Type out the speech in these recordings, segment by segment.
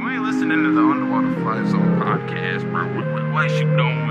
You ain't listening to the Underwater FlyZone Podcast, bro. What you doing?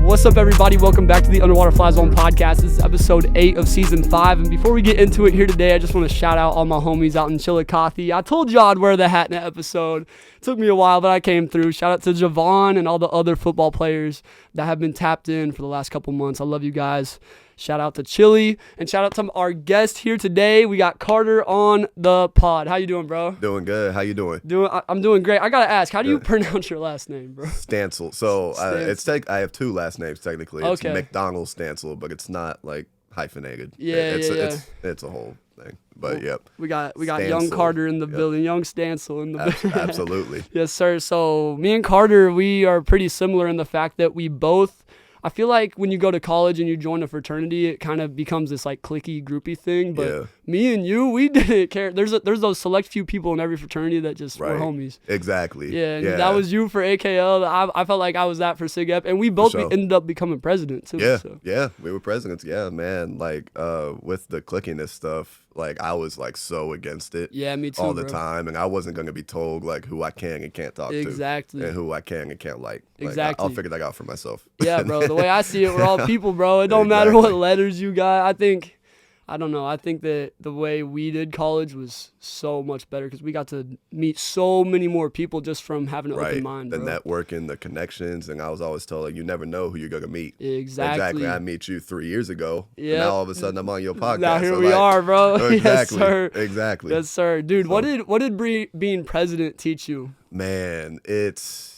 What's up, everybody? Welcome back to the Underwater FlyZone Podcast. This is episode 8 of season 5. And before we get into it here today, I just want to shout out all my homies out in Chillicothe. I told y'all I'd wear the hat in the episode. It took me a while, but I came through. Shout out to Javon and all the other football players that have been tapped in for the last couple months. I love you guys. Shout out to Chili, and shout out to our guest here today. We got Carter on the pod. How you doing, bro? Doing good. How you doing? I'm doing great. I gotta ask, how do you pronounce your last name, bro? Stancil. So I have two last names technically. It's McDonald Stancil, but it's not like hyphenated. It's a whole thing. But yep. We got Stancil. young Carter in the building, young Stancil in the building. Absolutely. Yes, sir. So me and Carter, we are pretty similar in the fact that we both. I feel like when you go to college and you join a fraternity, it kind of becomes this like cliquey, groupie thing. But me and you, we didn't care. There's those select few people in every fraternity that just were homies. Exactly. Yeah, and that was you for AKL. I felt like I was that for SIGEP, and we both ended up becoming president too. Yeah, we were presidents. Yeah, man. Like with the clickiness stuff, like I was like so against it. Yeah, me too. All the time, and I wasn't gonna be told like who I can and can't talk to. Exactly. And who I can and can't like. Exactly. I'll figure that out for myself. Yeah, bro. The way I see it, we're all people, bro. It don't matter what letters you got. I don't know. I think that the way we did college was so much better because we got to meet so many more people just from having an open mind, the bro. networking, the connections, and I was always told, like, you never know who you're going to meet. Exactly. I meet you 3 years ago, and now all of a sudden I'm on your podcast. Now here we are, bro. Exactly. Yes, sir. Exactly. Yes, sir. Dude, what did being president teach you? Man, it's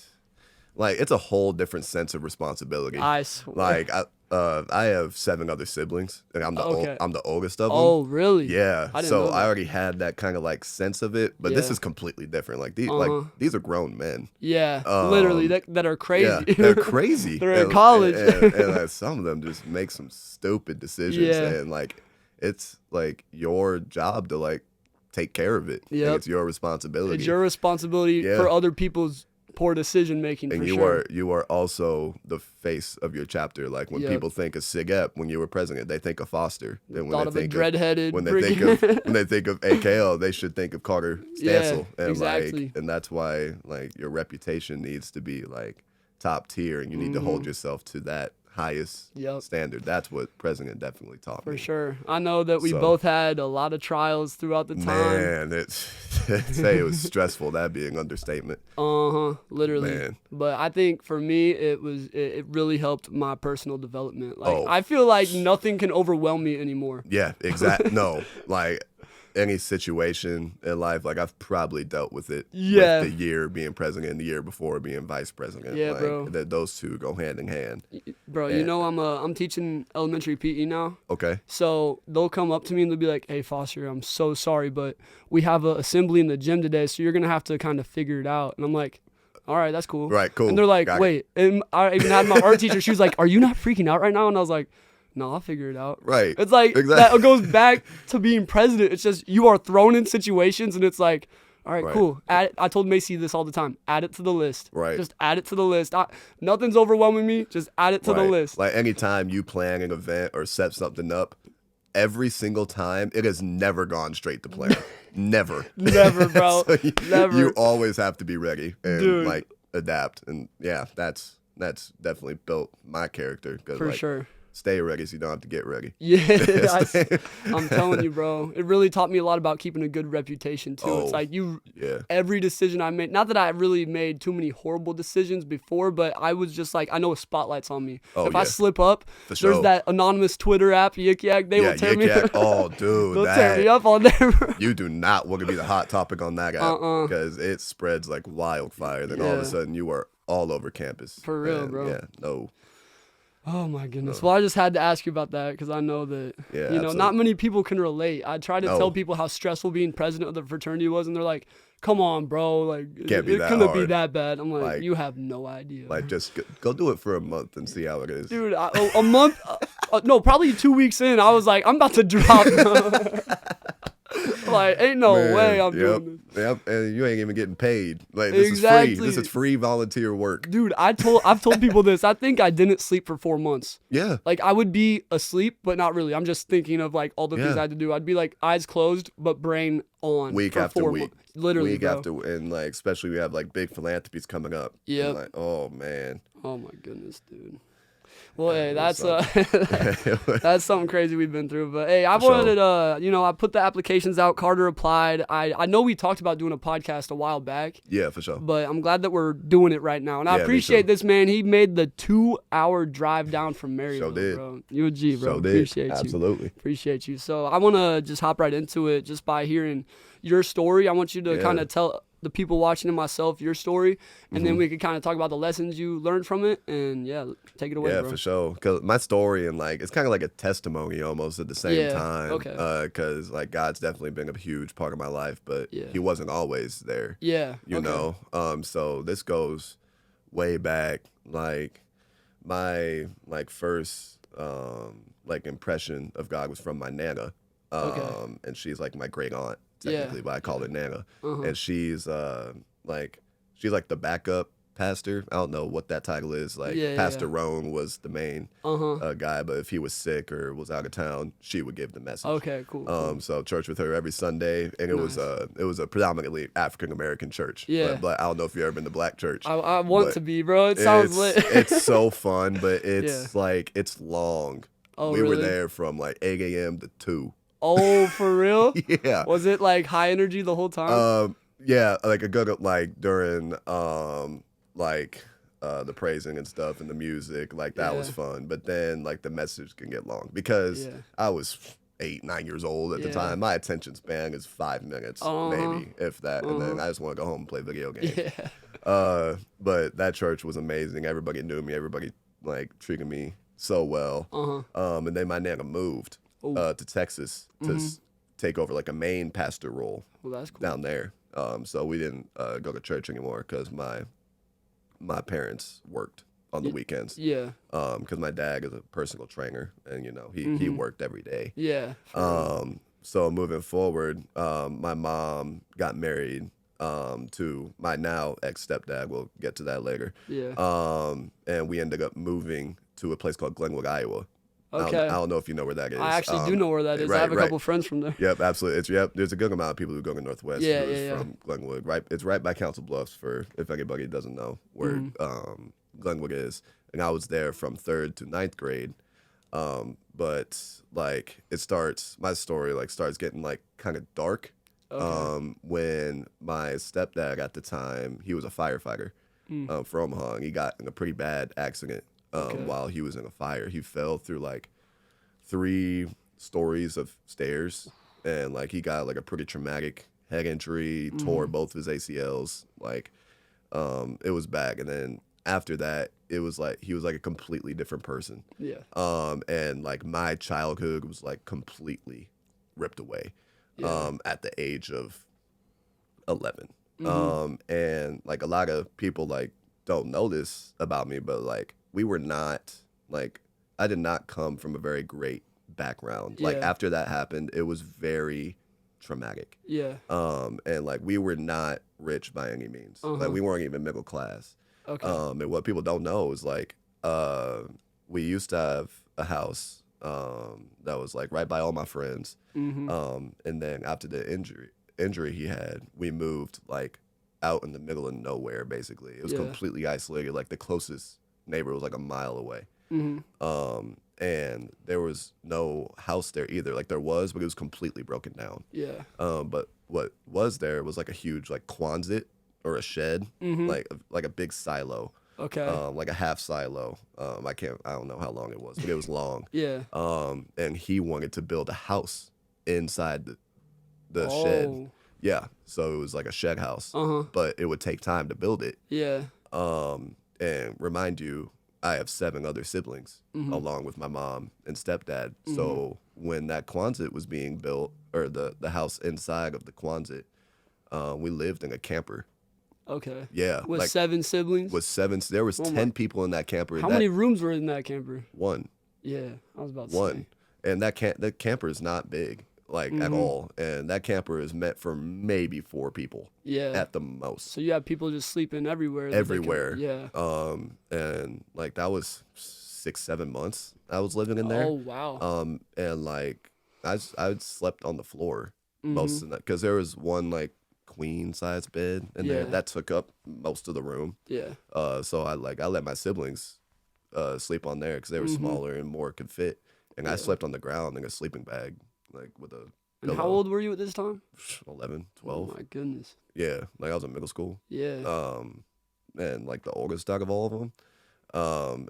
a whole different sense of responsibility. I swear. Like, I have 7 other siblings, and I'm the oldest of them. Oh, really? Yeah. I didn't know that. I already had that kind of like sense of it, but this is completely different. Like these are grown men. Yeah, literally that are crazy. Yeah, they're crazy. They're in college, and some of them just make some stupid decisions, and like it's like your job to like take care of it. Yeah, it's your responsibility. It's your responsibility for other people's poor decision making. And you are also the face of your chapter. Like when people think of SIGEP, when you were president, they think of Foster. And when they think when they think of AKL, they should think of Carter Stancil. Yeah, and exactly. And that's why like your reputation needs to be like top tier, and you need to hold yourself to that highest standard. That's what president definitely taught me. For sure. I know that we both had a lot of trials throughout the time. Man, say it was stressful. That being understatement. Literally. Man. But I think for me, it really helped my personal development. Like I feel like nothing can overwhelm me anymore. Yeah, exactly. No, like any situation in life, like I've probably dealt with it. Yeah. With the year being president and the year before being vice president. Yeah, like, bro. Those two go hand in hand. Bro, you know I'm teaching elementary PE now. Okay. So they'll come up to me and they'll be like, "Hey Foster, I'm so sorry, but we have an assembly in the gym today, so you're gonna have to kind of figure it out." And I'm like, all right, that's cool. Right, cool. And they're like, wait. And I even had my art teacher. She was like, "Are you not freaking out right now?" And I was like, "No, I'll figure it out." Right. It's like that goes back to being president. It's just you are thrown in situations, and it's like, all right, cool. I told Macy this all the time. Add it to the list. Right. Just add it to the list. Nothing's overwhelming me. Just add it to the list. Like anytime you plan an event or set something up, every single time it has never gone straight to plan. Never. Never, bro. So Never. You always have to be ready and Dude. adapt. And yeah, that's definitely built my character. For sure. Stay ready so you don't have to get ready. Yeah, I'm telling you, bro. It really taught me a lot about keeping a good reputation, too. It's like every decision I made, not that I really made too many horrible decisions before, but I was just like, I know a spotlight's on me. If I slip up, there's that anonymous Twitter app, Yik Yak. They will tear me up. Oh, dude. They'll tear me up on there, bro. You do not want to be the hot topic on that app because it spreads like wildfire. Then all of a sudden you are all over campus. For real, bro. Yeah, no. Oh my goodness. Well, I just had to ask you about that because I know that, not many people can relate. I try to tell people how stressful being president of the fraternity was, and they're like, come on, bro. Like, it couldn't be that bad. I'm like, you have no idea. Like, just go do it for a month and see how it is. Dude, a month? No, probably 2 weeks in, I was like, I'm about to drop. Like, ain't no way I'm doing this. Yep, and you ain't even getting paid. Like, this is free. This is free volunteer work. Dude, I've told people this. I think I didn't sleep for 4 months. Yeah. Like, I would be asleep, but not really. I'm just thinking of, like, all the things I had to do. I'd be, like, eyes closed, but brain on. Week after week. Literally, week after, and, like, especially we have, like, big philanthropies coming up. Yeah. Like, oh, man. Oh, my goodness, dude. Well, hey, that's that's something crazy we've been through. But hey, I wanted I put the applications out. Carter applied. I know we talked about doing a podcast a while back. Yeah, for sure. But I'm glad that we're doing it right now. And I appreciate this, man. He made the 2-hour drive down from Maryville, bro. You a G, bro. Appreciate you. Absolutely. Appreciate you. So I want to just hop right into it just by hearing your story. I want you to kind of tell the people watching and myself your story, and then we could kind of talk about the lessons you learned from it, and take it away, bro. For sure. Because my story, and like, it's kind of like a testimony almost at the same time. Okay. Because like, God's definitely been a huge part of my life, but He wasn't always there. Yeah. You know. So this goes way back. Like, my first impression of God was from my Nana. And she's like my great aunt. Technically, but I call her Nana, and she's she's like the backup pastor. I don't know what that title is. Like Pastor Roan was the main guy, but if he was sick or was out of town, she would give the message. Okay, cool. So church with her every Sunday, and it was a predominantly African American church. Yeah, but I don't know if you've ever been to black church. I want to be, bro. It sounds lit. It's so fun, but it's like it's long. Oh, we really? were there from like 8 a.m. to 2. Oh, for real? Yeah. Was it like high energy the whole time? Yeah, like a good during the praising and stuff and the music, like that was fun. But then like the message can get long because I was 8-9 years old at the time. My attention span is 5 minutes, maybe, if that. And then I just want to go home and play video games. Yeah. But that church was amazing. Everybody knew me. Everybody like treated me so well. And then my Nana moved to Texas to take over like a main pastor role down there. So we didn't go to church anymore because my parents worked on the weekends. Yeah. Because my dad is a personal trainer, and he worked every day. Yeah. So moving forward, my mom got married to my now ex-stepdad. We'll get to that later. Yeah. And we ended up moving to a place called Glenwood, Iowa. Okay. I don't know if you know where that is. I actually do know where that is. Right, I have a couple friends from there. Yep, absolutely. There's a good amount of people who go to Northwest from Glenwood. Right, it's right by Council Bluffs. For if anybody doesn't know where Glenwood is, and I was there from 3rd to 9th grade. But like my story starts getting like kind of dark. When my stepdad at the time, he was a firefighter from Omaha, and he got in a pretty bad accident. While he was in a fire, he fell through like 3 stories of stairs, and like he got like a pretty traumatic head injury, tore both of his ACLs. Like, it was bad. And then after that, it was like he was like a completely different person. Yeah. And like my childhood was like completely ripped away. At the age of 11. And like a lot of people like don't know this about me, but like we were not like I did not come from a very great background. Like after that happened, it was very traumatic. Yeah. And like we were not rich by any means. Like we weren't even middle class. Okay. And what people don't know is like we used to have a house that was like right by all my friends. And then after the injury he had, we moved like out in the middle of nowhere. Basically, it was completely isolated. Like the closest neighbor was like a mile away. And there was no house there either. Like there was, but it was completely broken down. Yeah. But what was there was like a huge like Quonset or a shed, like a big silo. Okay. Like a half silo. I don't know how long it was, but it was long. Yeah. And he wanted to build a house inside the shed. Yeah. So it was like a shed house. But it would take time to build it. Yeah. And remind you, I have 7 other siblings along with my mom and stepdad. So when that Quonset was being built, or the house inside of the Quonset, we lived in a camper. Okay. Yeah. With 7 siblings? With 7. There was 10 people in that camper. How many rooms were in that camper? 1. Yeah, I was about to 1. say. And the camper is not big, like, at all. And that camper is meant for maybe 4 people. Yeah. At the most. So you have people just sleeping everywhere. Everywhere. Yeah. And, like, that was 6-7 months I was living in there. Oh, wow. And, like, I slept on the floor most of the night. Because there was one, like, queen-size bed in there. That took up most of the room. Yeah. So I let my siblings sleep on there because they were smaller and more could fit. And I slept on the ground in a sleeping bag, like, with a And how old were you at this time? 11, 12. Oh, my goodness. Yeah, like, I was in middle school. Yeah. And, like, the oldest out of all of them.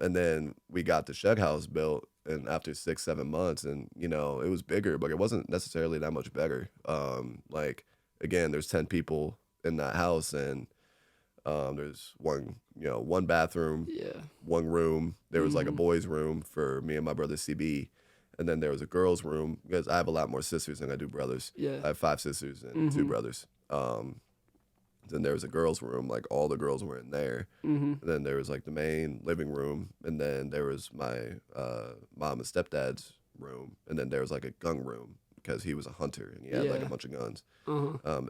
And then we got the shed house built, and after 6-7 months, and, you know, it was bigger, but it wasn't necessarily that much better. Like, again, there's 10 people in that house, and there's one bathroom, one room. There was like a boys' room for me and my brother CB, and then there was a girls' room because I have a lot more sisters than I do brothers. Yeah. I have 5 sisters and 2 brothers. Then there was a girls' room, like all the girls were in there. And then there was like the main living room, and then there was my mom and stepdad's room, and then there was like a gun room because he was a hunter and he had like a bunch of guns,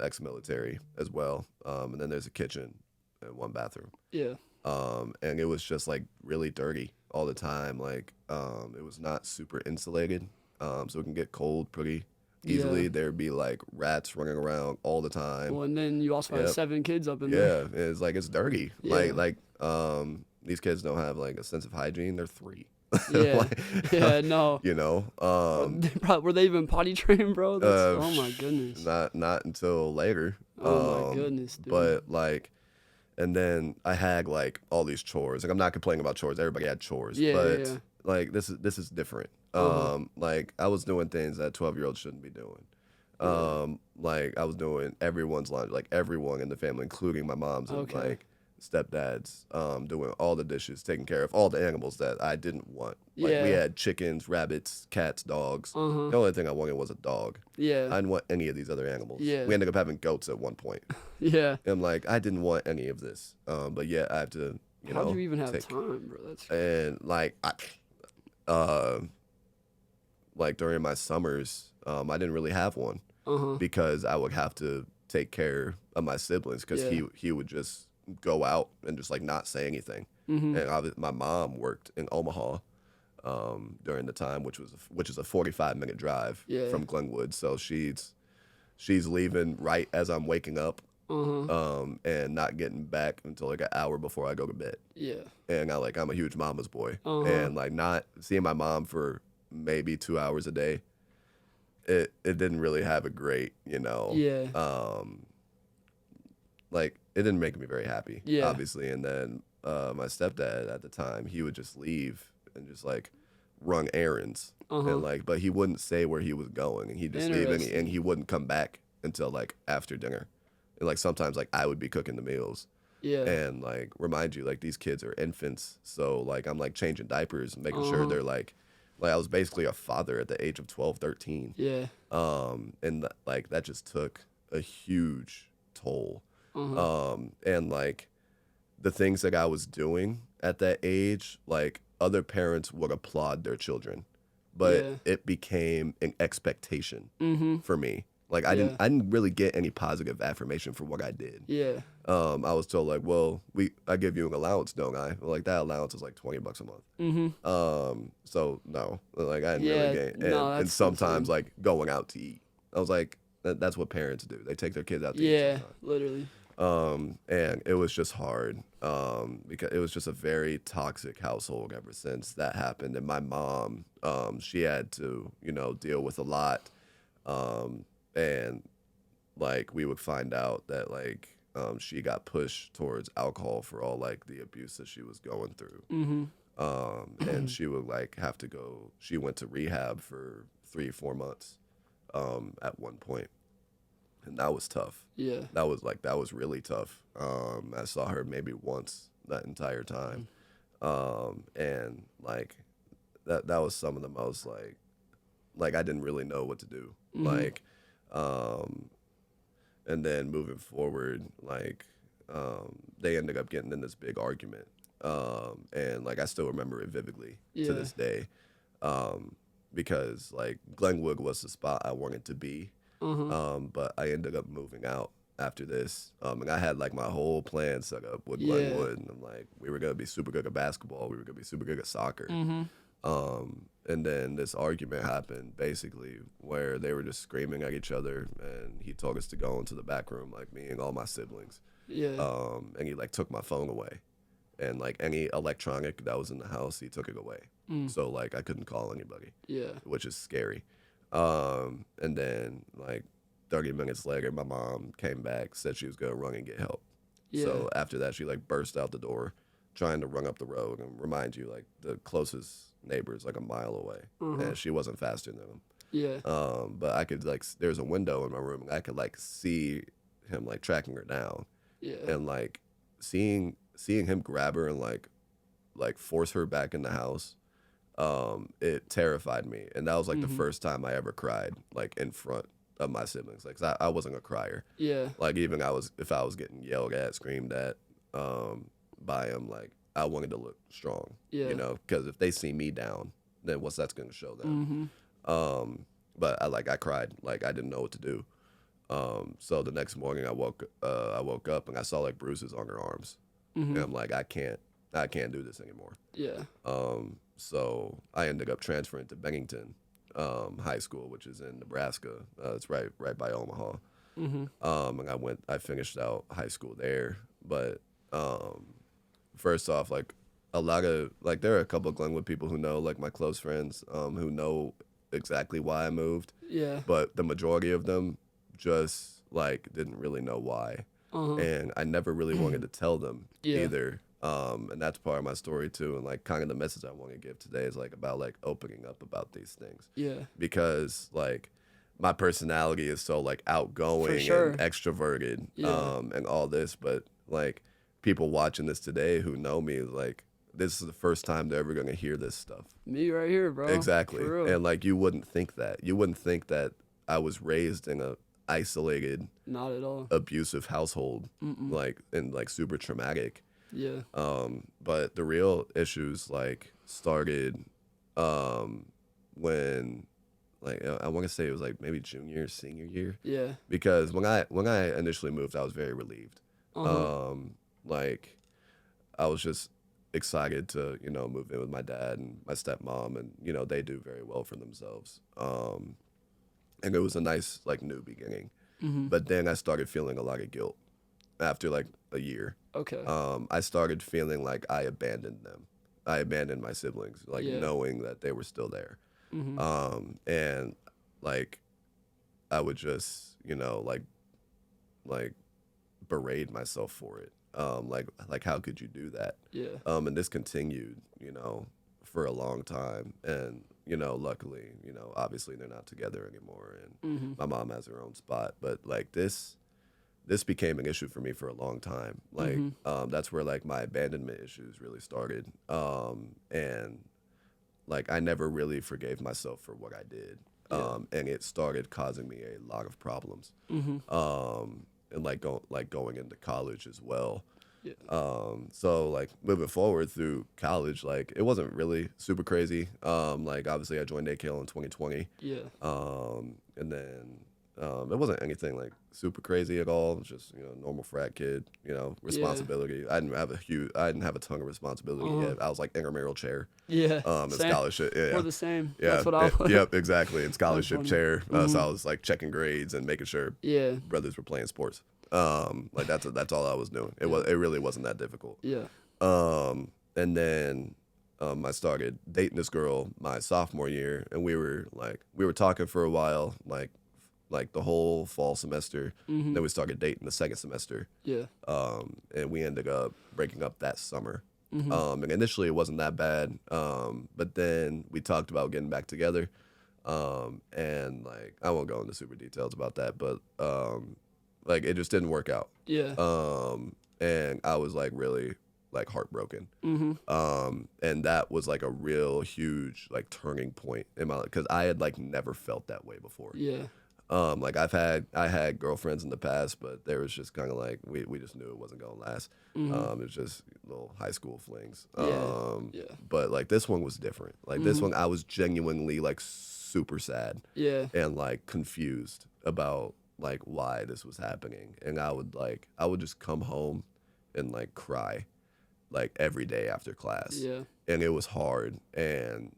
ex-military as well. And then there's a kitchen and 1 bathroom. Yeah. And it was just like really dirty all the time. Like, it was not super insulated, so it can get cold pretty easily. There'd be like rats running around all the time. Well, and then you also had 7 kids up in there. Yeah, it's like, it's dirty. Yeah. Like these kids don't have like a sense of hygiene. They're 3. Yeah. Like, Yeah, no. You know, were they even potty trained, bro? Oh my goodness. Not until later. Oh my goodness, dude. But like, and then I had like all these chores. Like, I'm not complaining about chores. Everybody had chores. Yeah, but yeah. like, this is different. Like, I was doing things that 12-year-olds shouldn't be doing. Like, I was doing everyone's laundry, like everyone in the family, including my mom's and like stepdads, doing all the dishes, taking care of all the animals that I didn't want. Like, we had chickens, rabbits, cats, dogs. The only thing I wanted was a dog. Yeah. I didn't want any of these other animals. Yeah. We ended up having goats at one point. Yeah. And like, I didn't want any of this. But yeah, I have to, How'd you even have time, bro? That's crazy. And like, like during my summers, I didn't really have one because I would have to take care of my siblings because he would just go out and just like not say anything. And my mom worked in Omaha during the time, which is a 45-minute drive from Glenwood. So she's leaving right as I'm waking up. And not getting back until like an hour before I go to bed. Yeah. And I'm a huge mama's boy. And like, not seeing my mom for maybe 2 hours a day, it didn't really have a great, like, it didn't make me very happy, obviously. And then my stepdad at the time, he would just leave and just like run errands. And like, but he wouldn't say where he was going, and he'd just leave, and he wouldn't come back until like after dinner. And like, sometimes like I would be cooking the meals. Yeah. And like, remind you, like, these kids are infants. So like, I'm like changing diapers and making sure they're like I was basically a father at the age of 12, 13. Yeah. And like, that just took a huge toll. And like, the things that I was doing at that age, like, other parents would applaud their children, but it became an expectation for me. Like, I didn't really get any positive affirmation for what I did. Yeah. I was told like, well, I give you an allowance, don't I? Like, that allowance is like $20 a month. So no, like, I didn't really get it. And sometimes like going out to eat. I was like, that's what parents do. They take their kids out to eat. Yeah, literally. And it was just hard because it was just a very toxic household ever since that happened. And my mom, she had to, deal with a lot. And like, we would find out that like, she got pushed towards alcohol for all like the abuse that she was going through. And she would like have to go, she went to rehab for 3-4 months, at one point. And that was tough. Yeah. That was really tough. I saw her maybe once that entire time. And like that was some of the most like I didn't really know what to do. Like, and then moving forward, like, they ended up getting in this big argument. And like I still remember it vividly to this day. Because like Glenwood was the spot I wanted to be. But I ended up moving out after this. And I had like my whole plan set up with Glenwood. And I'm like, we were going to be super good at basketball. We were going to be super good at soccer. And then this argument happened basically where they were just screaming at each other. And he told us to go into the back room, like me and all my siblings. And he like took my phone away. And like any electronic that was in the house, he took it away. So like I couldn't call anybody. Which is scary. And then like 30 minutes later, my mom came back, said she was gonna run and get help. So after that, she like burst out the door, trying to run up the road. And remind you, like the closest neighbor is like a mile away, and she wasn't faster than him. But I could like there's a window in my room, and I could like see him like tracking her down. And like seeing him grab her and like force her back in the house, it terrified me. And that was like the first time I ever cried like in front of my siblings. Like 'cause I wasn't a crier. Like even if I was getting yelled at, screamed at by him, like I wanted to look strong. You know, because if they see me down, then what's that's gonna show them. But I cried, like I didn't know what to do. So the next morning I woke up and I saw like bruises on her arms. And I'm like, I can't do this anymore. So I ended up transferring to Bennington High School, which is in Nebraska. It's right by Omaha. And I finished out high school there. But first off, like a lot of like there are a couple of Glenwood people who know, like my close friends, who know exactly why I moved. But the majority of them just like didn't really know why. And I never really wanted to tell them either. And that's part of my story too. And like kind of the message I want to give today is like about like opening up about these things. Because like my personality is so like outgoing and extroverted, and all this, but like people watching this today who know me, like this is the first time they're ever gonna hear this stuff. Me right here, bro. Exactly. And like you wouldn't think that I was raised in a isolated, not at all abusive household, like and like super traumatic. But the real issues like started when like I want to say it was like maybe junior, senior year. Because when I initially moved, I was very relieved. Like I was just excited to, you know, move in with my dad and my stepmom, and you know, they do very well for themselves. And it was a nice like new beginning. But then I started feeling a lot of guilt after like a year. I started feeling like I abandoned them. I abandoned my siblings, like knowing that they were still there. And like I would just, you know, like berate myself for it. Like how could you do that? And this continued, you know, for a long time. And you know, luckily, you know, obviously they're not together anymore, and my mom has her own spot. But like this became an issue for me for a long time. Like that's where like my abandonment issues really started. And like I never really forgave myself for what I did. And it started causing me a lot of problems. And like going into college as well. So like moving forward through college, like it wasn't really super crazy. Like obviously I joined AKL in 2020. And then it wasn't anything like super crazy at all. It was just, you know, normal frat kid, you know, responsibility. I didn't have a ton of responsibility yet. I was like intramural chair. In scholarship. We're the same. That's what I was. Yep, exactly. In scholarship chair. So I was like checking grades and making sure brothers were playing sports. Like that's all I was doing. It really wasn't that difficult. And then I started dating this girl my sophomore year, and we were talking for a while, like the whole fall semester. Then we started dating the second semester. And we ended up breaking up that summer. And initially it wasn't that bad. But then we talked about getting back together. And like I won't go into super details about that, but like it just didn't work out. And I was like really, like heartbroken. Mm-hmm. And that was like a real huge like turning point in my life because I had like never felt that way before. Yeah. Like I had girlfriends in the past, but there was just kind of like we just knew it wasn't gonna last. Mm-hmm. It was just little high school flings. Yeah. But like this one was different. Like this one, I was genuinely like super sad. Yeah. And like confused about like why this was happening, and I would just come home and like cry like every day after class. Yeah. And it was hard, and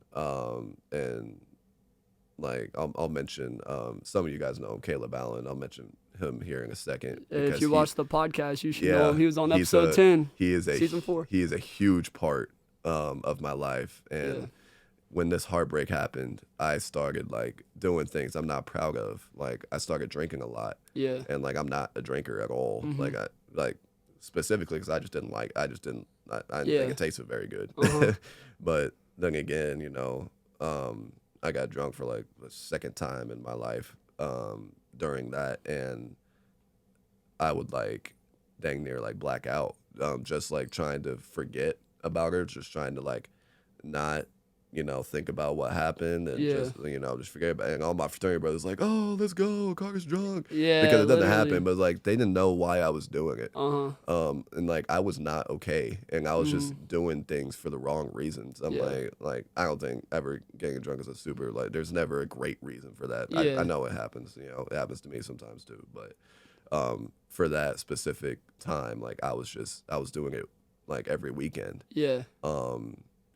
like I'll mention some of you guys know him, Caleb Allen. I'll mention him here in a second. If you watch the podcast, you should know him. He was on episode 10. He is season 4. He is a huge part of my life, and when this heartbreak happened, I started like doing things I'm not proud of. Like I started drinking a lot. Yeah. And like I'm not a drinker at all. Mm-hmm. Like specifically because I didn't think it tasted very good. But then again, you know, I got drunk for like the second time in my life during that, and I would like dang near like black out, just like trying to forget about her, just trying to like not, you know, think about what happened and just, you know, just forget about it. And all my fraternity brothers like, oh, let's go, Carter's drunk. Yeah, because it doesn't happen, but like they didn't know why I was doing it. Uh-huh. And like I was not okay, and I was just doing things for the wrong reasons. I'm like I don't think ever getting drunk is a super, like there's never a great reason for that. Yeah. I know it happens, you know, it happens to me sometimes too, but for that specific time, like I was doing it like every weekend. Yeah.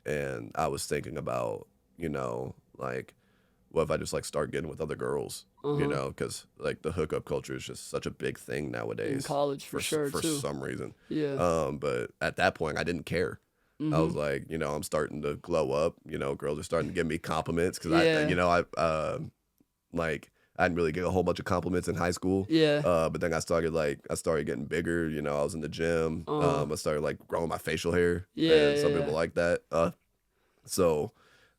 And I was thinking about, you know, like, what if I just like start getting with other girls, you know, because like the hookup culture is just such a big thing nowadays. In college, for sure, for too. some reason. Yeah. But at that point, I didn't care. I was like, you know, I'm starting to glow up. You know, girls are starting to give me compliments because I didn't really get a whole bunch of compliments in high school. Yeah. But then I started getting bigger. You know, I was in the gym. I started like growing my facial hair. Yeah. And some people like that. So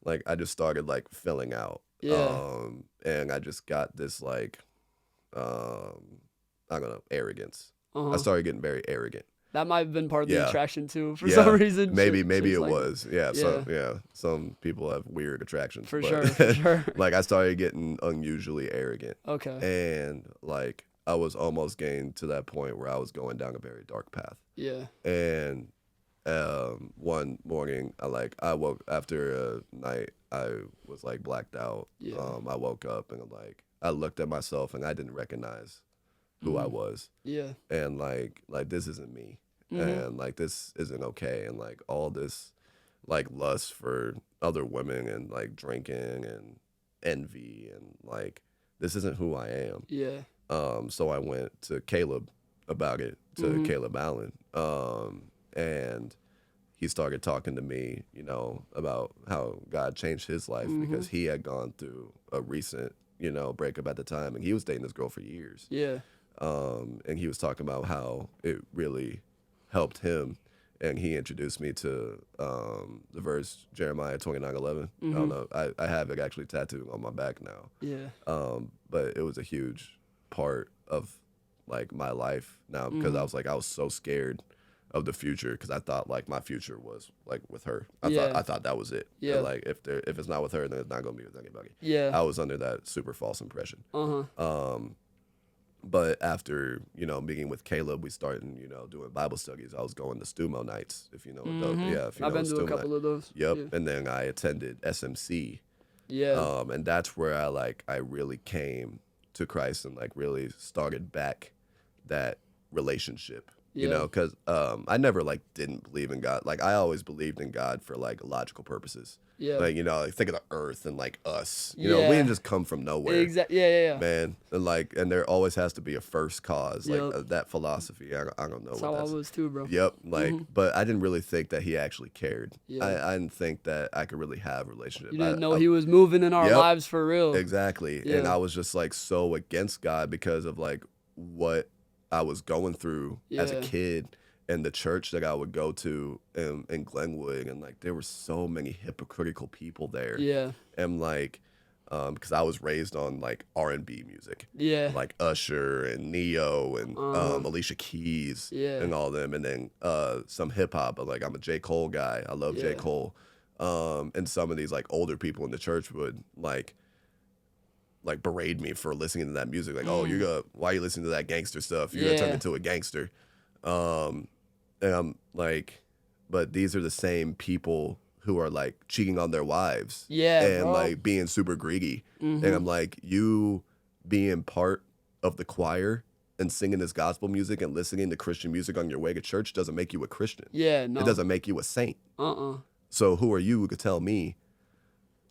like I just started like filling out. Yeah. And I just got this like, I don't know, arrogance. Uh-huh. I started getting very arrogant. That might have been part of the attraction too, for some reason. Maybe it like, was. Yeah. So some people have weird attractions. For sure. Like I started getting unusually arrogant. Okay. And like I was almost getting to that point where I was going down a very dark path. Yeah. And one morning, I woke after a night I was like blacked out. Yeah. I woke up and I looked at myself and I didn't recognize who I was. Yeah. And like this isn't me. And like this isn't okay. And like all this like lust for other women and like drinking and envy and like this isn't who I am. Yeah. So I went to Caleb about it, to Caleb Allen. And he started talking to me, you know, about how God changed his life because he had gone through a recent, you know, breakup at the time, and he was dating this girl for years. Yeah. And he was talking about how it really helped him, and he introduced me to the verse Jeremiah 29:11. I don't know, I have it actually tattooed on my back now. Yeah. But it was a huge part of like my life now because I was so scared of the future because I thought like my future was like with her. I thought that was it. Yeah. And, like if it's not with her, then it's not gonna be with anybody. Yeah. I was under that super false impression. But after, you know, meeting with Caleb, we started, you know, doing Bible studies. I was going to Stumo nights, if you know what those. Yeah, if you I've know been to a couple of those. Yep. Yeah. And then I attended SMC. Yeah. And that's where I really came to Christ and like really started back that relationship. You know, because I never like didn't believe in God. Like I always believed in God for like logical purposes. Yeah. Like, you know, like, think of the earth and like us. You know, we didn't just come from nowhere. Exactly. Yeah. Man, and there always has to be a first cause. Like that philosophy. I don't know. That's what how I was too, bro. Yep. Like, but I didn't really think that he actually cared. Yeah. I didn't think that I could really have a relationship. You didn't know he was moving in our lives for real. Exactly. Yeah. And I was just like so against God because of like what I was going through as a kid. And the church that I would go to in Glenwood, and like there were so many hypocritical people there. Yeah. And like, because I was raised on like R&B music. Yeah. Like Usher and Neo and Alicia Keys and all them, and then some hip hop. But like I'm a J. Cole guy. I love J. Cole. And some of these like older people in the church would like berate me for listening to that music. Like, oh, why are you listening to that gangster stuff? You're gonna turn into a gangster. And I'm like, but these are the same people who are like cheating on their wives. Yeah, and bro. like being super greedy. And I'm like, you being part of the choir and singing this gospel music and listening to Christian music on your way to church doesn't make you a Christian. Yeah, no. It doesn't make you a saint. So who are you who could tell me,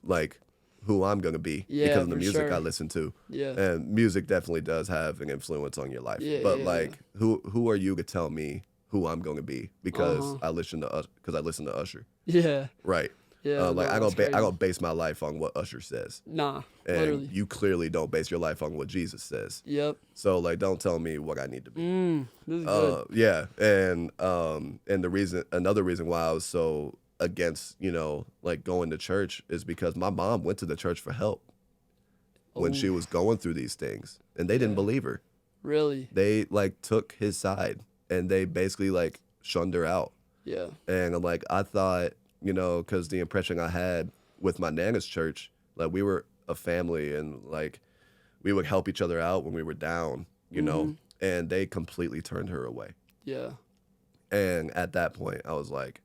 like, who I'm going to be because of the music I listen to? Yeah. And music definitely does have an influence on your life. Yeah, but like, who are you to tell me who I'm going to be because I listen to Usher? Yeah. Right. Yeah. Like I don't base my life on what Usher says. Nah. And literally. You clearly don't base your life on what Jesus says. Yep. So like, don't tell me what I need to be. This is good. Yeah. And another reason why I was so against, like going to church is because my mom went to the church for help when she was going through these things, and they didn't believe her. Really? They like took his side, and they basically like shunned her out. Yeah. And like I thought, because the impression I had with my Nana's church, like we were a family, and like we would help each other out when we were down, and they completely turned her away. Yeah. And at that point, I was like,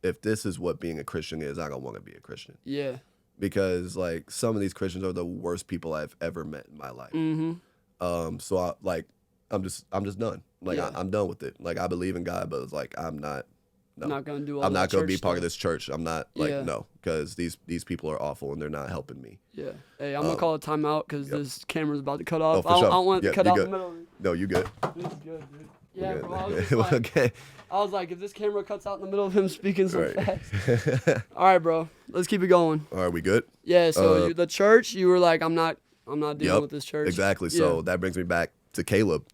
if this is what being a Christian is, I don't want to be a Christian. Yeah. Because like some of these Christians are the worst people I've ever met in my life. So I'm just done. Like I'm done with it. Like I believe in God, but it's like I'm not gonna do all. I'm not gonna be part of this church. I'm not no, because these people are awful and they're not helping me. Yeah. Hey, I'm gonna call a timeout because this camera's about to cut off. I don't want it to cut out in the middle. No, you good. This is good, dude. Yeah, bro. I was just like, okay. I was like, if this camera cuts out in the middle of him speaking so fast. All right, bro. Let's keep it going. All right, we good? Yeah. So the church, you were like, I'm not dealing with this church. Exactly. Yeah. So that brings me back to Caleb.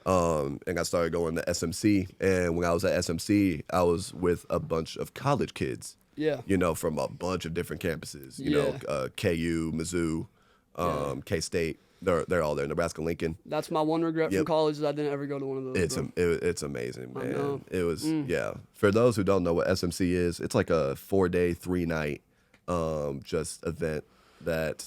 And I started going to SMC. And when I was at SMC, I was with a bunch of college kids. Yeah. From a bunch of different campuses. KU, Mizzou, K-State. They're all there. Nebraska, Lincoln. That's my one regret from college is I didn't ever go to one of those. It's amazing, man. I know. It was For those who don't know what SMC is, it's like a 4-day, 3-night just event that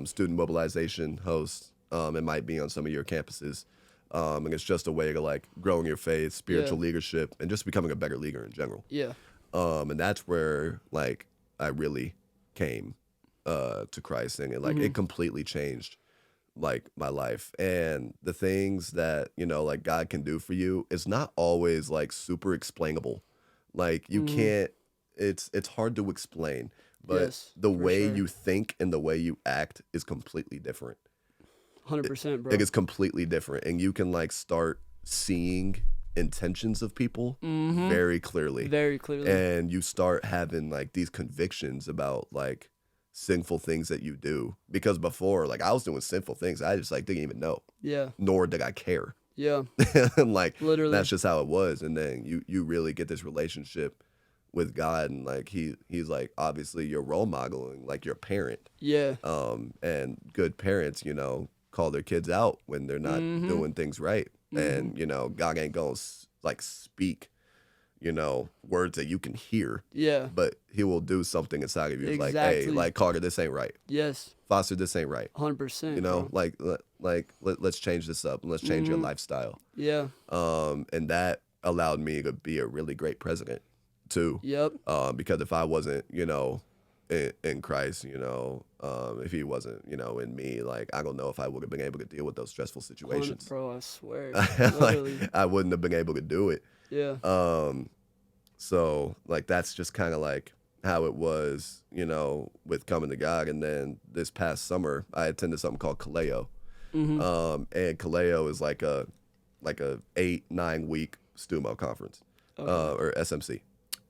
student mobilization hosts. It might be on some of your campuses. And it's just a way to like growing your faith, spiritual leadership, and just becoming a better leader in general. Yeah. And that's where like I really came to Christ, and it completely changed like my life. And the things that like God can do for you, it's not always like super explainable. Like you can't. It's hard to explain, but the way you think and the way you act is completely different. 100%, bro. It is completely different, and you can like start seeing intentions of people very clearly. Very clearly. And you start having like these convictions about like sinful things that you do, because before like I was doing sinful things I just like didn't even know. Yeah. Nor did I care. Yeah. Like literally that's just how it was. And then you really get this relationship with God, and like he's like obviously your role model and like your parent. Yeah. And good parents, call their kids out when they're not doing things right. And God ain't gonna like speak words that you can hear. Yeah. But he will do something inside of you. Exactly. Like, hey, like Carter, this ain't right. Yes. Foster, this ain't right. 100%. Like let's change this up and let's change your lifestyle. Yeah. And that allowed me to be a really great president too. Yep. Because if I wasn't, in Christ, if he wasn't, in me, like I don't know if I would have been able to deal with those stressful situations. Bro, I swear. Like, I wouldn't have been able to do it. Yeah. So like that's just kind of like how it was, with coming to God. And then this past summer, I attended something called Kaleo. And Kaleo is like a 8-9 week STUMO conference, or SMC,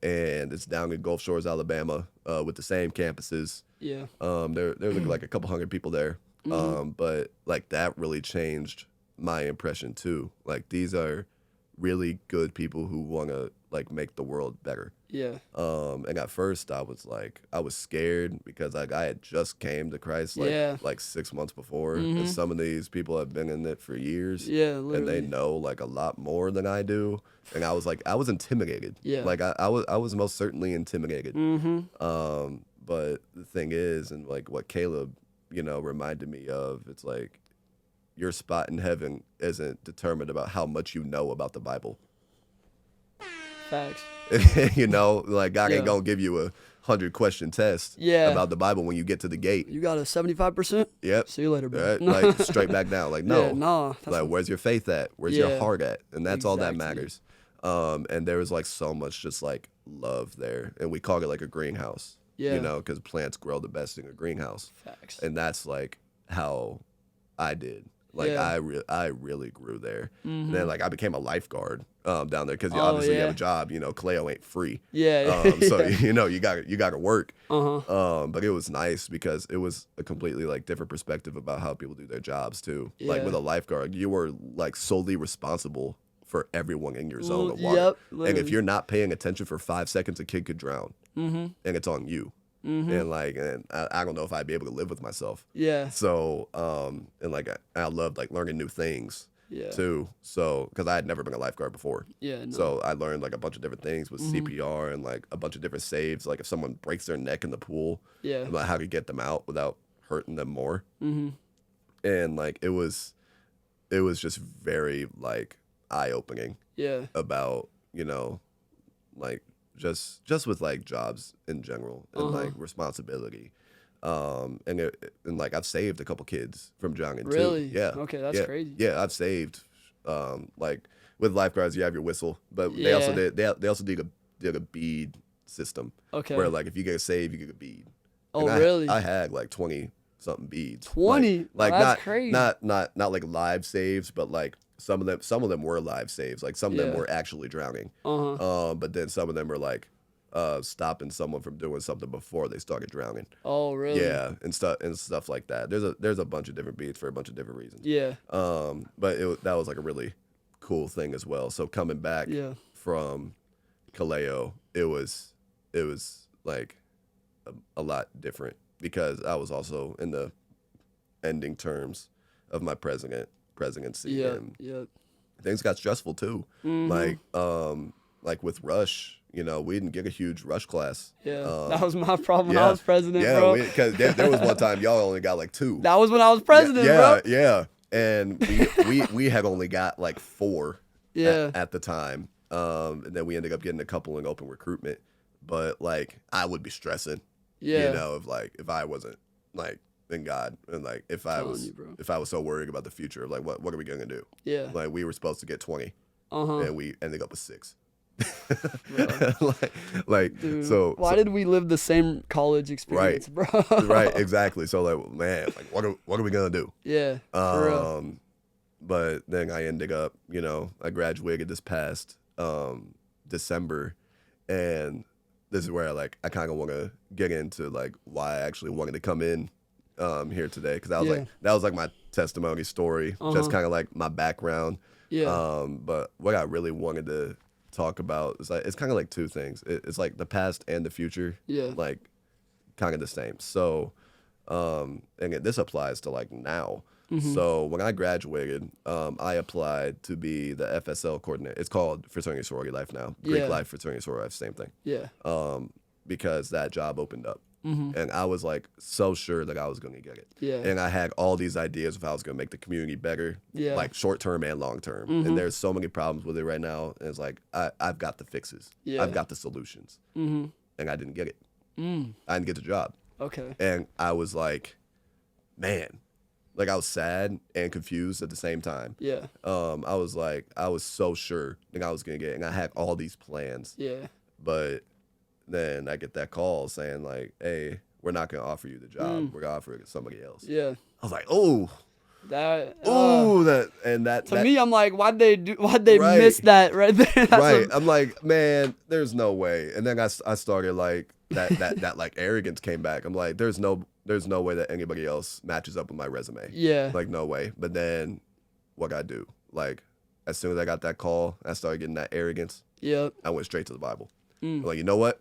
and it's down in Gulf Shores, Alabama, with the same campuses. Yeah. There's like a couple hundred people there. But like that really changed my impression too. Like these are really good people who want to like make the world better. Yeah. And at first I was scared because like I had just came to Christ like 6 months before, and some of these people have been in it for years. Yeah, literally. And they know like a lot more than I do. And I was intimidated. Yeah. Like I was most certainly intimidated. But the thing is, and like what Caleb, reminded me of, it's like your spot in heaven isn't determined about how much you know about the Bible. Facts. Like God ain't gonna give you a 100-question test about the Bible when you get to the gate. You got a 75%? Yep. See you later, bro. Right? Like straight back down. Like no. Yeah, nah. Like where's your faith at? Where's your heart at? And that's all that matters. And there was like so much just like love there, and we call it like a greenhouse. Yeah. Because plants grow the best in a greenhouse. Facts. And that's like how I did. Like I really grew there. And then like I became a lifeguard down there because obviously you have a job. Kaleo ain't free. Yeah. So you got to work. But it was nice because it was a completely like different perspective about how people do their jobs too. Yeah. Like with a lifeguard, you were like solely responsible for everyone in your zone of water. Yep, and if you're not paying attention for 5 seconds, a kid could drown. And it's on you. And like, and I don't know if I'd be able to live with myself. Yeah. So, and like, I loved like learning new things too. So, because I had never been a lifeguard before. Yeah. No. So I learned like a bunch of different things with CPR and like a bunch of different saves. Like if someone breaks their neck in the pool, like how to get them out without hurting them more. And like it was just very like eye-opening. Yeah. About like. Just with like jobs in general and like responsibility, and like I've saved a couple kids from drowning too. Really? Yeah. Okay, that's crazy. Yeah, I've saved. Like with lifeguards, you have your whistle, but they also did a bead system. Okay. Where like if you get a save, you get a bead. Oh, and really? I had like 20 something beads. 20? Like that's not crazy. Not like live saves, but like. Some of them were live saves. Like some of them were actually drowning. But then some of them were like stopping someone from doing something before they started drowning. Oh, really? Yeah, and stuff like that. There's a bunch of different beats for a bunch of different reasons. Yeah. But that was like a really cool thing as well. So coming back from Kaleo, it was like a lot different because I was also in the ending terms of my presidency. And things got stressful too. Like with Rush, we didn't get a huge Rush class. Yeah, that was my problem when I was president, bro. Yeah, because there was one time y'all only got like 2. That was when I was president, bro. Yeah, and we had only got like 4 at the time. And then we ended up getting a couple in open recruitment. But like I would be stressing, if I wasn't like in God, and like if I was so worried about the future of like what are we gonna do? Yeah, like we were supposed to get 20, and we ended up with 6. Dude, so why did we live the same college experience, bro? Right, exactly. So like, man, like what are we gonna do? Yeah, for real. But then I ended up, I graduated this past December, and this is where I kind of want to get into like why I actually wanted to come in here today, because that was like my testimony story, just kind of like my background. Yeah. But what I really wanted to talk about is like it's kind of like 2 things. It's like the past and the future. Yeah. Like kind of the same. So, and this applies to like now. So when I graduated, I applied to be the FSL coordinator. It's called Fraternity Sorority Life now. Greek Life, Fraternity Sorority Life, same thing. Yeah. Because that job opened up. And I was like so sure that I was going to get it. Yeah. And I had all these ideas of how I was going to make the community better, like short term and long term. And there's so many problems with it right now. And it's like, I've got the fixes. Yeah. I've got the solutions. And I didn't get it. I didn't get the job. Okay. And I was like, man, like I was sad and confused at the same time. Yeah. I was so sure that I was going to get it. And I had all these plans. Yeah. But then I get that call saying like, hey, we're not going to offer you the job. We're going to offer it to somebody else. Yeah. I was like, oh. To me, I'm like, why'd they miss that right there? Right. I'm like, man, there's no way. And then I started like, that like arrogance came back. I'm like, there's no way that anybody else matches up with my resume. Yeah. Like, no way. But then what I do? Like, as soon as I got that call, I started getting that arrogance. Yep. I went straight to the Bible. Like, you know what?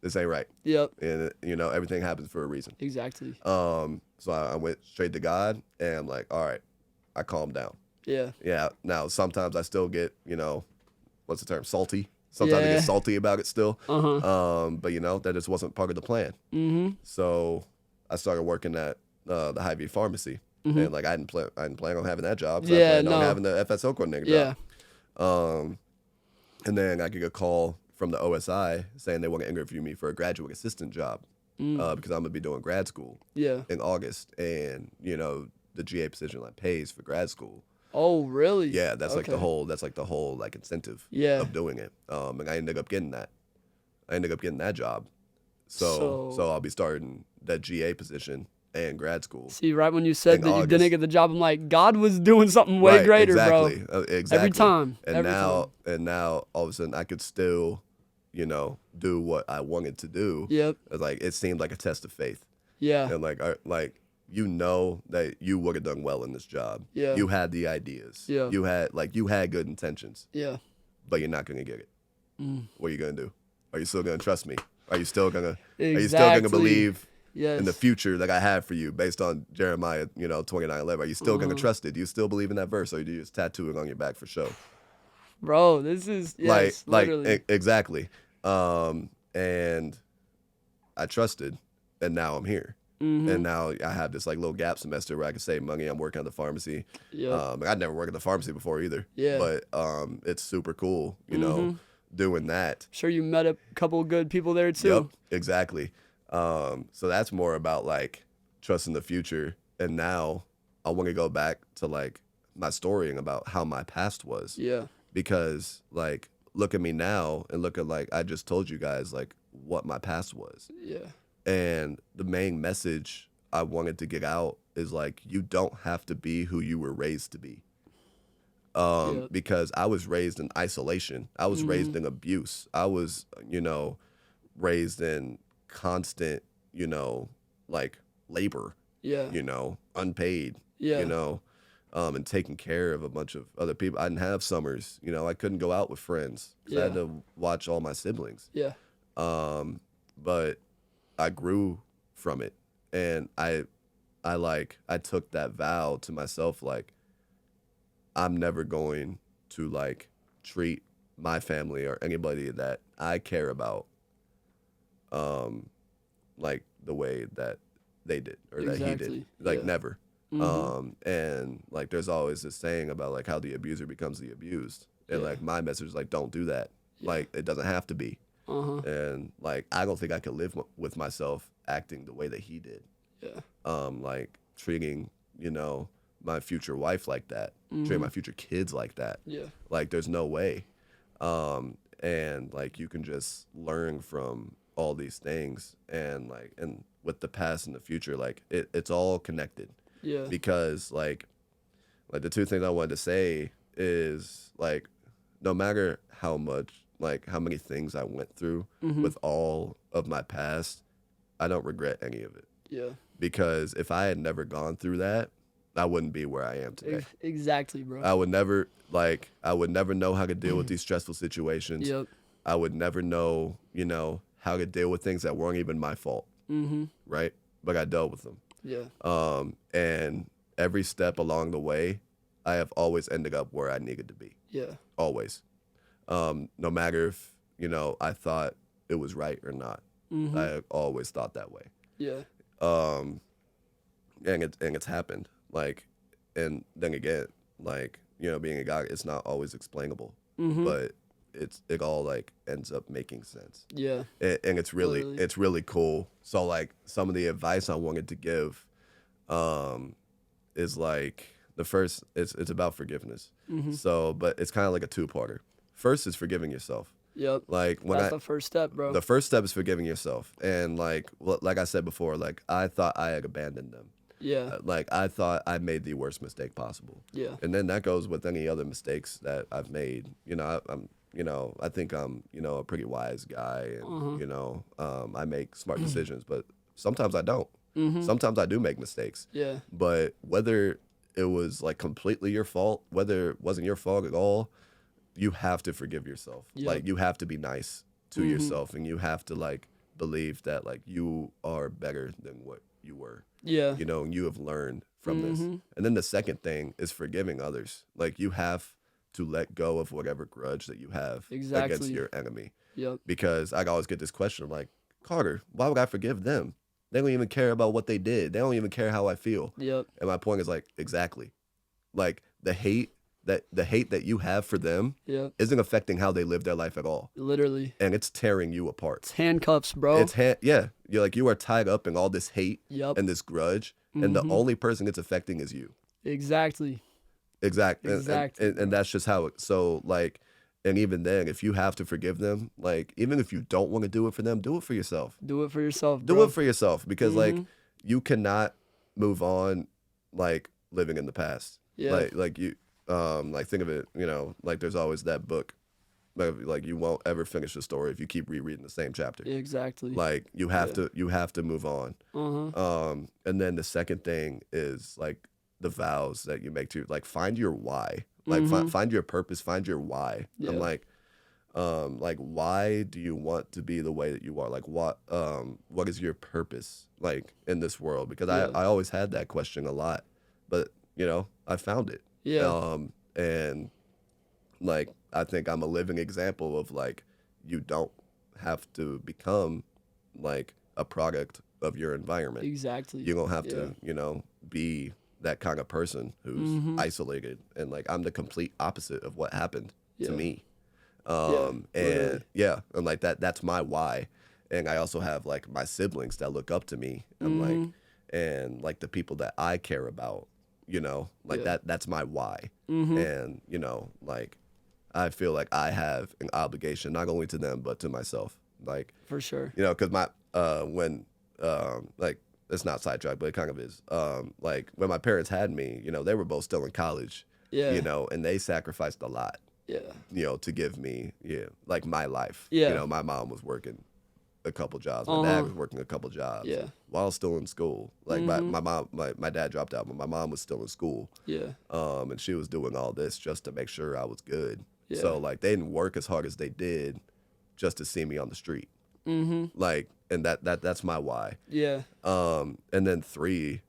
This ain't right. Yep. And, you know, everything happens for a reason. Exactly. So I went straight to God, and I'm like, all right, I calmed down. Yeah. Yeah. Now, sometimes I still get, you know, what's the term? Salty. Sometimes I get salty about it still. But, you know, that just wasn't part of the plan. So I started working at the Hy-Vee pharmacy. And, like, I didn't plan on having that job. So I planned on having the FSO coordinator job. And then I get a call from the OSI saying they want to interview me for a graduate assistant job because I'm going to be doing grad school in August. And, you know, the GA position like pays for grad school. Oh, really? Yeah, that's like the whole like incentive of doing it. And I ended up getting that. I ended up getting that job. So I'll be starting that GA position and grad school. See, right when you said that you didn't get the job, I'm like, God was doing something way greater, bro. Exactly. Every time. And now all of a sudden I could still, you know, do what I wanted to do. Yep. Like it seemed like a test of faith. Yeah. And like you know that you would have done well in this job. Yeah. You had the ideas. Yeah. You had good intentions. Yeah. But you're not gonna get it. What are you gonna do? Are you still gonna trust me? Are you still gonna believe in the future that I have for you based on Jeremiah, you know, 29:11? Are you still gonna trust it? Do you still believe in that verse, or do you just tattoo it on your back for show? Bro, this is literally. Exactly. And I trusted, and now I'm here. And now I have this like little gap semester where I can save money. I'm working at the pharmacy. I'd never worked at the pharmacy before either. Yeah. But it's super cool, you know, doing that. Sure, you met a couple of good people there too. Yep, exactly. So that's more about like trusting the future. And now I want to go back to like my story and about how my past was. Yeah. Because like look at me now and look at like I just told you guys like what my past was. Yeah. And the main message I wanted to get out is like, you don't have to be who you were raised to be. Because I was raised in isolation. I was raised in abuse. I was, you know, raised in constant, you know, like labor, you know, unpaid, you know, and taking care of a bunch of other people. I didn't have summers, you know, I couldn't go out with friends. I had to watch all my siblings. Yeah. But I grew from it, and I took that vow to myself, like, I'm never going to like treat my family or anybody that I care about, like the way that they did or that he did, like never. And like, there's always this saying about like how the abuser becomes the abused, and like my message is like, don't do that. Like, it doesn't have to be. And like, I don't think I could live with myself acting the way that he did. Like treating, you know, my future wife like that, treating my future kids like that. Like, there's no way. And like, you can just learn from all these things, and like, and with the past and the future, like it's all connected. Because like the two things I wanted to say is like, no matter how many things I went through with all of my past, I don't regret any of it. Because if I had never gone through that, I wouldn't be where I am today. Exactly, bro. I would never know how to deal with these stressful situations. I would never know, you know, how to deal with things that weren't even my fault. Right? But I dealt with them. And every step along the way, I have always ended up where I needed to be. Always. No matter if, you know, I thought it was right or not. I always thought that way. And it's happened. Like, and then again, like, you know, being a guy, it's not always explainable, but it all like ends up making sense. And it's really cool. So like, some of the advice I wanted to give, is like, the first, it's about forgiveness. So, but it's kind of like a two-parter. First is forgiving yourself. Like, that's the first step, bro. The first step is forgiving yourself. And like I said before, like, I thought I had abandoned them. Like, I thought I made the worst mistake possible. And then that goes with any other mistakes that I've made. You know, I think I'm, you know, a pretty wise guy, and you know, I make smart decisions, but sometimes I don't. Sometimes I do make mistakes. But whether it was like completely your fault, whether it wasn't your fault at all, you have to forgive yourself. Yep. Like, you have to be nice to yourself, and you have to, like, believe that, like, you are better than what you were. Yeah. You know, and you have learned from this. And then the second thing is forgiving others. Like, you have to let go of whatever grudge that you have against your enemy. Yep. Because I always get this question like, Carter, why would I forgive them? They don't even care about what they did. They don't even care how I feel. Yep. And my point is, like, exactly. Like, the hate that you have for them isn't affecting how they live their life at all. Literally. And it's tearing you apart. It's handcuffs, bro. You're like, you are tied up in all this hate and this grudge, and the only person it's affecting is you. Exactly. Exactly. And that's just how it, so, like, and even then, if you have to forgive them, like, even if you don't want to do it for them, do it for yourself. Do it for yourself, bro. Do it for yourself, because, like, you cannot move on, like, living in the past. Yeah. Like you, like, think of it, you know, like, there's always that book, like, you won't ever finish the story if you keep rereading the same chapter. Exactly. Like, you have to move on. And then the second thing is, like, the vows that you make to, like, find your why. Like, find your purpose, find your why. Yeah. And, like, why do you want to be the way that you are? Like, what is your purpose, like, in this world? Because I always had that question a lot, but, you know, I found it. Yeah. And, like, I think I'm a living example of, like, you don't have to become, like, a product of your environment. Exactly. You don't have to, you know, be that kind of person who's isolated. And, like, I'm the complete opposite of what happened to me. And like, that's my why. And I also have, like, my siblings that look up to me, and like, and, like, the people that I care about, you know, like, that's my why. And, you know, like, I feel like I have an obligation not only to them but to myself. Like, for sure. You know, because my like, it's not sidetracked, but it kind of is. Like, when my parents had me, you know, they were both still in college. Yeah. You know, and they sacrificed a lot. Yeah. You know, to give me, like, my life. Yeah. You know, my mom was working a couple jobs. My dad was working a couple jobs. Yeah. While still in school. Like, my dad dropped out, but my mom was still in school. Yeah. And she was doing all this just to make sure I was good. Yeah. So, like, they didn't work as hard as they did just to see me on the street. Like, and that's my why. Yeah. And then 3,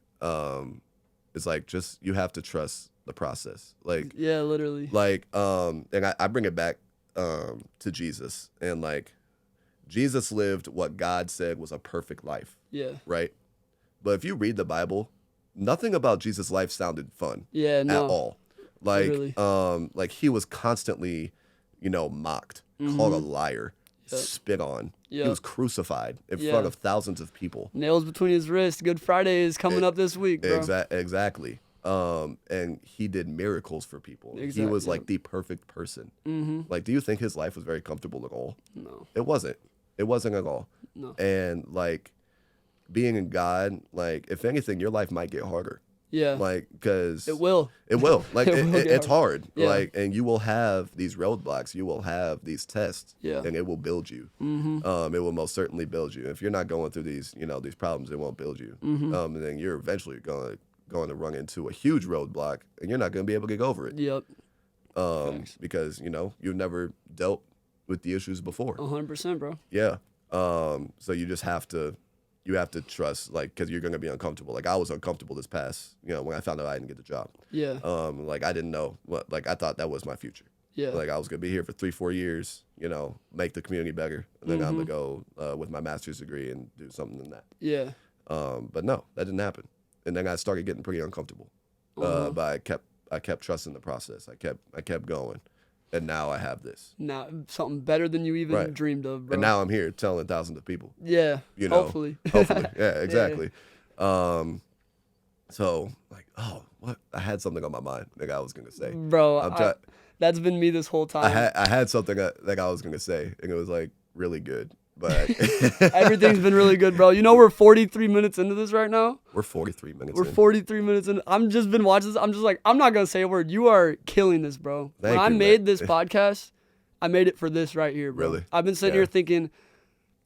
is, like, just, you have to trust the process. Like, yeah, literally. Like, and I bring it back to Jesus, and, like, Jesus lived what God said was a perfect life. Yeah. Right? But if you read the Bible, nothing about Jesus' life sounded fun. Yeah, no. At all. Like, literally. Like, he was constantly, you know, mocked, called a liar, spit on. He was crucified in front of thousands of people. Nails between his wrists. Good Friday is coming up this week, bro. Exactly. And he did miracles for people. Exactly. He was, like, the perfect person. Like, do you think his life was very comfortable at all? No. It wasn't. It wasn't at all. No. And, like, being in God, like, if anything, your life might get harder. Yeah. Like, because it will. It will. Like, it's hard. Yeah. Like, and you will have these roadblocks. You will have these tests. Yeah. And it will build you. It will most certainly build you. If you're not going through these, you know, these problems, it won't build you. And then you're eventually going to run into a huge roadblock, and you're not going to be able to get over it. Yep. Because, you know, you've never dealt with the issues before. 100%, bro. Yeah. So you just have to. You have to trust, like, because you're going to be uncomfortable. Like, I was uncomfortable this past, you know, when I found out I didn't get the job. Yeah. Like, I didn't know what, like, I thought that was my future. Yeah. Like, I was going to be here for 3-4 years, you know, make the community better. And then I'm going to go with my master's degree and do something in that. Yeah. But no, that didn't happen. And then I started getting pretty uncomfortable. But I kept trusting the process. I kept going. And now I have this. Now, something better than you even dreamed of, bro. And now I'm here telling thousands of people. Yeah, you know, hopefully. Yeah, exactly. Yeah. So, like, what? I had something on my mind that I was going to say. Bro, that's been me this whole time. I had something that I was going to say, and it was, like, really good. But everything's been really good, bro. You know, we're 43 minutes into this right now. We're 43 minutes We're 43 minutes in. I'm just been watching this. I'm just like, I'm not going to say a word. You are killing this, bro. When I made this podcast, I made it for this right here, bro. Really? I've been sitting here thinking,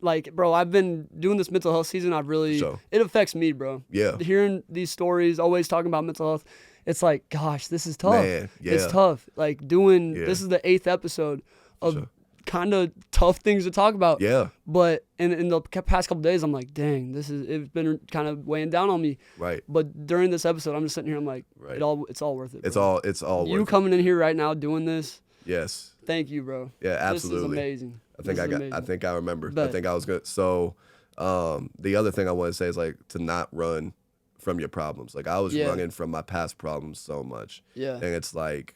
like, bro, I've been doing this mental health season. It affects me, bro. Yeah. Hearing these stories, always talking about mental health. it's like, gosh, this is tough. Man, yeah. It's tough. Like this is the 8th episode of kind of tough things to talk about. Yeah. But in the past couple days, I'm like, dang, it's been kind of weighing down on me. Right. But during this episode, I'm just sitting here, I'm like, it's all worth it. Bro. It's all worth it. You coming in here right now doing this. Yes. Thank you, bro. Yeah, absolutely. This is amazing. I think I remember. Bet. I think I was good. So, the other thing I want to say is like to not run from your problems. Like I was running from my past problems so much. Yeah. And it's like,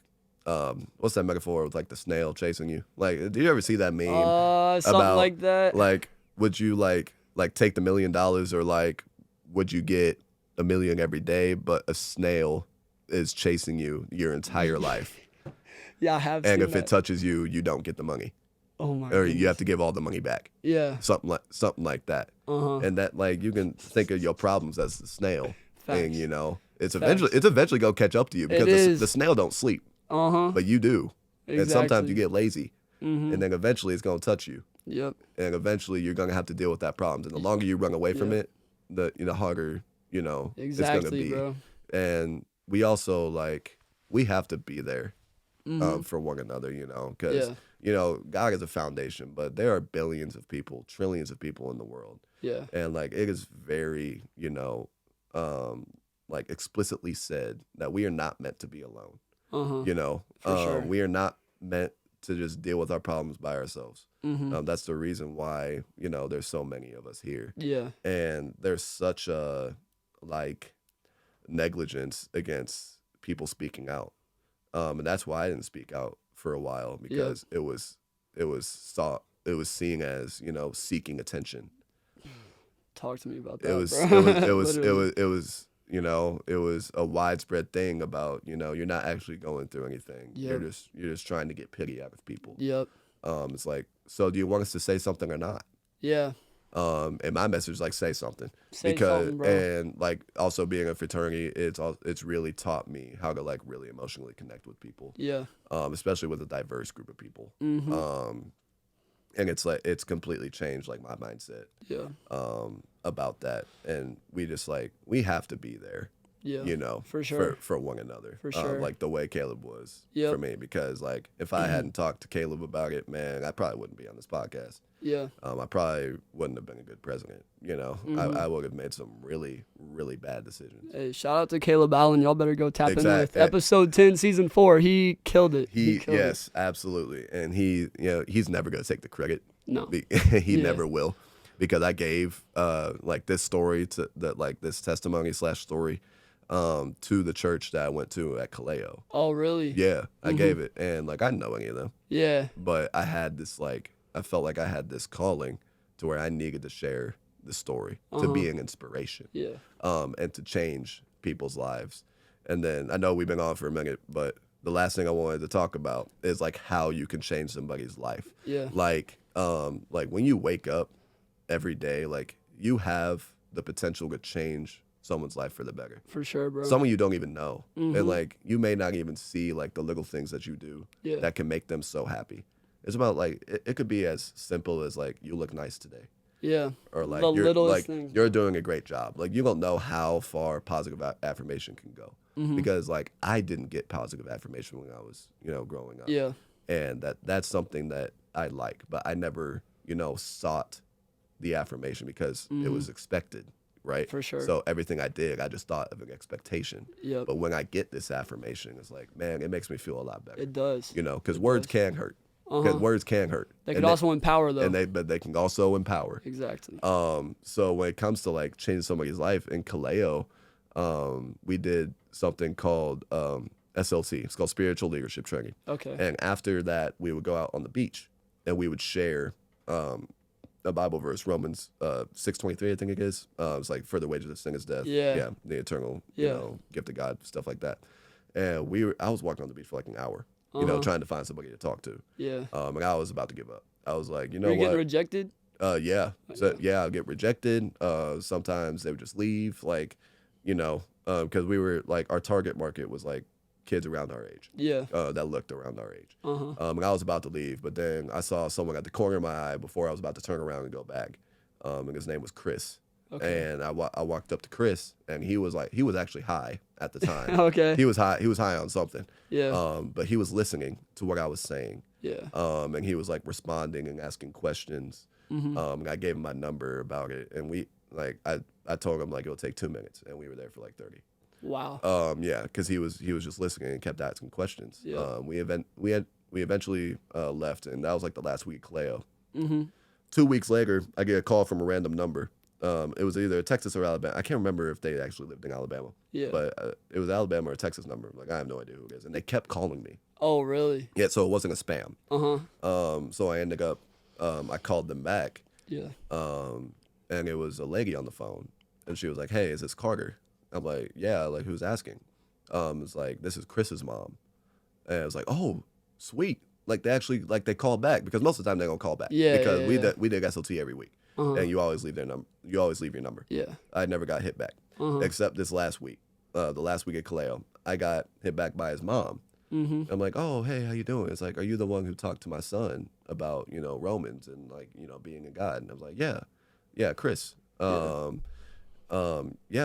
what's that metaphor with like the snail chasing you? Like, do you ever see that meme? Something about, like that. Like, would you like take the $1 million or like, would you get $1 million every day, but a snail is chasing you your entire life? Yeah, I have. And seen if that. it touches you, you don't get the money. Oh my. Or goodness. you have to give all the money back. Yeah. Something like that. And that like you can think of your problems as the snail. Facts. And you know, it's eventually gonna catch up to you because the snail don't sleep. But you do. Exactly. And sometimes you get lazy. And then eventually it's gonna touch you. Yep. And eventually you're gonna have to deal with that problem. And the longer you run away from it, the harder, it's gonna be. Bro. And we also like we have to be there for one another, because God is a foundation, but there are billions of people, trillions of people in the world. Yeah. And like it is very, like explicitly said that we are not meant to be alone. For sure. We are not meant to just deal with our problems by ourselves. That's the reason why, there's so many of us here. Yeah. And there's such a like negligence against people speaking out. And that's why I didn't speak out for a while, because it was seen as, seeking attention. Talk to me about that. It was a widespread thing about, you're not actually going through anything. Yep. You're just trying to get pity out of people. Yep. It's like, so do you want us to say something or not? Yeah. And my message is like, say something. Say something, bro. And like also being a fraternity, it's really taught me how to like really emotionally connect with people. Yeah. Especially with a diverse group of people. And it's like it's completely changed like my mindset. Yeah. About that, and we just like we have to be there. Yeah. For sure. For one another. For sure. Like the way Caleb was for me, because like if I hadn't talked to Caleb about it, man, I probably wouldn't be on this podcast. Yeah. I probably wouldn't have been a good president. I would have made some really, really bad decisions. Hey, shout out to Caleb Allen. Y'all better go tap in with episode 10, season 4. He killed it. Yes, absolutely. And he's never gonna take the credit. No. He never will, because I gave like this story this testimony / story to the church that I went to at Kaleo. Oh, really? Yeah, I gave it, and like I didn't know any of them. Yeah. But I had this I felt like I had this calling to where I needed to share the story to be an inspiration. Yeah. And to change people's lives. And then I know we've been on for a minute, but the last thing I wanted to talk about is like how you can change somebody's life. Yeah. Like when you wake up every day, like you have the potential to change someone's life for the better. For sure, bro. Someone you don't even know. And like you may not even see like the little things that you do that can make them so happy. It's about like it could be as simple as like you look nice today. Yeah. Or like the you're littlest things. You're doing a great job. Like you don't know how far positive affirmation can go. Because like I didn't get positive affirmation when I was, growing up. Yeah. And that's something that I like, but I never, sought the affirmation because it was expected, right? For sure. So everything I did, I just thought of an expectation. Yep. But when I get this affirmation, it's like, man, it makes me feel a lot better. It does. Because words can hurt. Because words can hurt. They can also empower, though. But they can also empower. Exactly. So when it comes to like changing somebody's life in Kaleo, we did something called SLT. It's called Spiritual Leadership Training. Okay. And after that, we would go out on the beach and we would share a Bible verse, Romans 6:23, I think it is. It's like, for the wages of sin is death. Yeah. The eternal, Yeah. Gift of God, stuff like that. And I was walking on the beach for like an hour, trying to find somebody to talk to. Yeah. And I was about to give up. I was like, Were you getting rejected? Yeah. So I'd get rejected. Sometimes they would just leave, like, because we were like, our target market was like kids around our age. Yeah. That looked around our age. And I was about to leave, but then I saw someone at the corner of my eye before I was about to turn around and go back. And his name was Chris. Okay. And I walked up to Chris, and he was actually high at the time. Okay. He was high on something. Yeah. But he was listening to what I was saying. Yeah. And he was like responding and asking questions. And I gave him my number about it, and I told him like it'll take 2 minutes, and we were there for like 30. Wow. Yeah, because he was just listening and kept asking questions. Yeah. We eventually left, and that was like the last week of Cleo. 2 weeks later, I get a call from a random number. It was either Texas or Alabama. I can't remember if they actually lived in Alabama. Yeah. But it was Alabama or a Texas number. Like, I have no idea who it is. And they kept calling me. Oh, really? Yeah, so it wasn't a spam. Uh-huh. So I ended up, I called them back. Yeah. And it was a lady on the phone. And she was like, hey, is this Carter? I'm like, yeah, like, who's asking? It's like, this is Chris's mom. And I was like, oh, sweet. Like, they called back, because most of the time they're going to call back. Yeah, because yeah, we did SLT every week. And you always leave their number. You always leave your number. Yeah. I never got hit back, except this last week. The last week at Kaleo, I got hit back by his mom. I'm like, oh, hey, how you doing? It's like, are you the one who talked to my son about, Romans and like, being a God? And I was like, yeah, Chris. Yeah,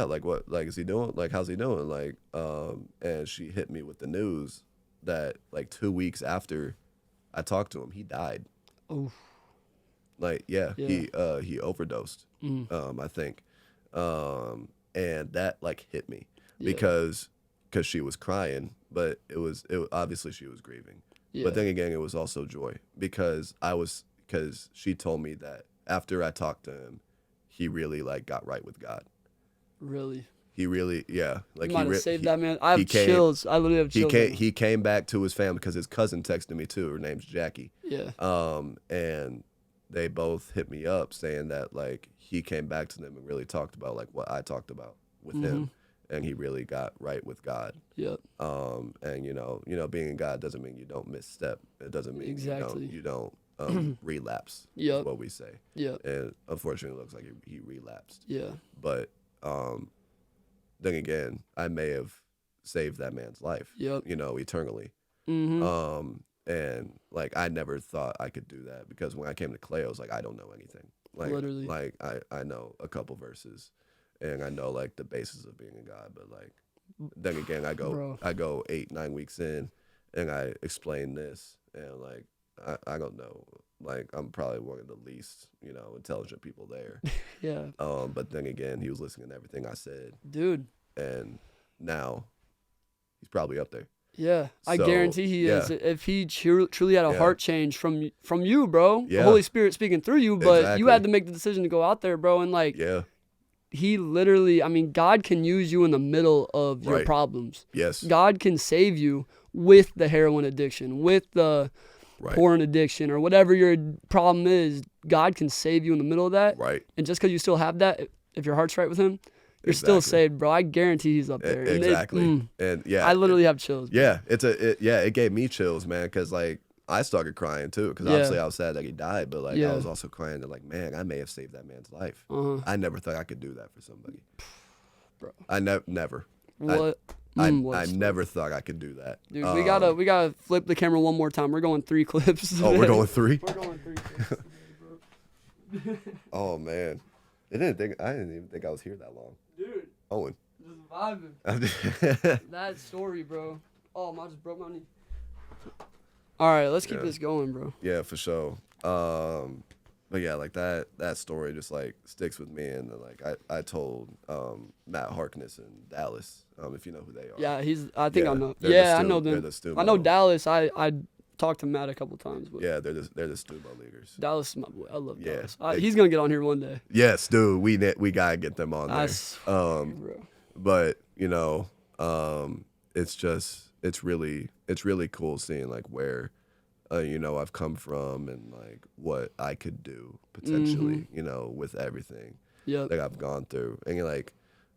like what, like, is he doing? Like, how's he doing? Like, and she hit me with the news that like 2 weeks after I talked to him, he died. Oh. Like, yeah. He overdosed, I think. And that like hit me because she was crying, but it obviously she was grieving. Yeah. But then again, it was also joy because she told me that after I talked to him, he really like got right with God. Really? He really, yeah. Like, you might have saved that man. I have chills. I literally have chills. He came back to his family because his cousin texted me too. Her name's Jackie. Yeah. And they both hit me up saying that like he came back to them and really talked about like what I talked about with him, and he really got right with God. Yep. And being in God doesn't mean you don't misstep. It doesn't mean you don't relapse. Yep. Is what we say. Yeah. And unfortunately, it looks like he relapsed. Yeah. But then again, I may have saved that man's life. Yep. Eternally. And like I never thought I could do that because when I came to Clay, I was like, I don't know anything. Like, literally. Like I know a couple verses, and I know like the basis of being a God. But like then again, I go 8-9 weeks in, and I explain this, and like I don't know. Like I'm probably one of the least intelligent people there. Yeah. But then again, he was listening to everything I said, dude. And now he's probably up there. Yeah, I guarantee he is. If he truly had a heart change from you, bro, the Holy Spirit speaking through you, but you had to make the decision to go out there, bro, and like, he literally, I mean, God can use you in the middle of your problems. Yes. God can save you with the heroin addiction, with the porn addiction, or whatever your problem is. God can save you in the middle of that. Right. And just because you still have that, if your heart's right with him, you're still saved, bro. I guarantee he's up there. Exactly. And yeah, I literally have chills. Bro. Yeah, it gave me chills, man, because like I started crying too, because obviously I was sad that he died, but like I was also crying that like, man, I may have saved that man's life. I never thought I could do that for somebody, bro. I never. What? I never thought I could do that. Dude, we gotta flip the camera one more time. We're going 3 clips. Oh, we're going 3. We're going 3 clips, bro. Oh man, I didn't even think I was here that long. Dude. Owen. Just vibing. That story, bro. Oh, I just broke my knee. All right, let's keep this going, bro. Yeah, for sure. But yeah, like that story just like sticks with me, and then, like I told Matt Harkness in Dallas, if you know who they are. Yeah, I think I know. Yeah, I know them. I know Dallas. I talked to Matt a couple times. But yeah, they're the Stubo leaguers. Dallas is my boy. I love Dallas. He's gonna get on here one day. Yes, dude. We gotta get them on there. Bro. But it's really cool seeing like where I've come from and like what I could do potentially, with everything that I've gone through,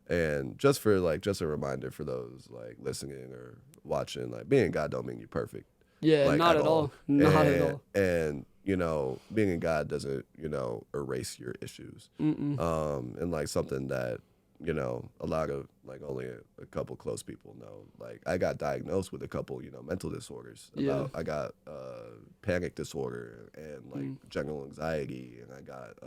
and just a reminder for those like listening or watching, like being God don't mean you perfect. Yeah, like, not at all. Not at all. And being in God doesn't erase your issues. And like something that a lot of like only a couple close people know. Like I got diagnosed with a couple mental disorders. I got panic disorder and like general anxiety, and I got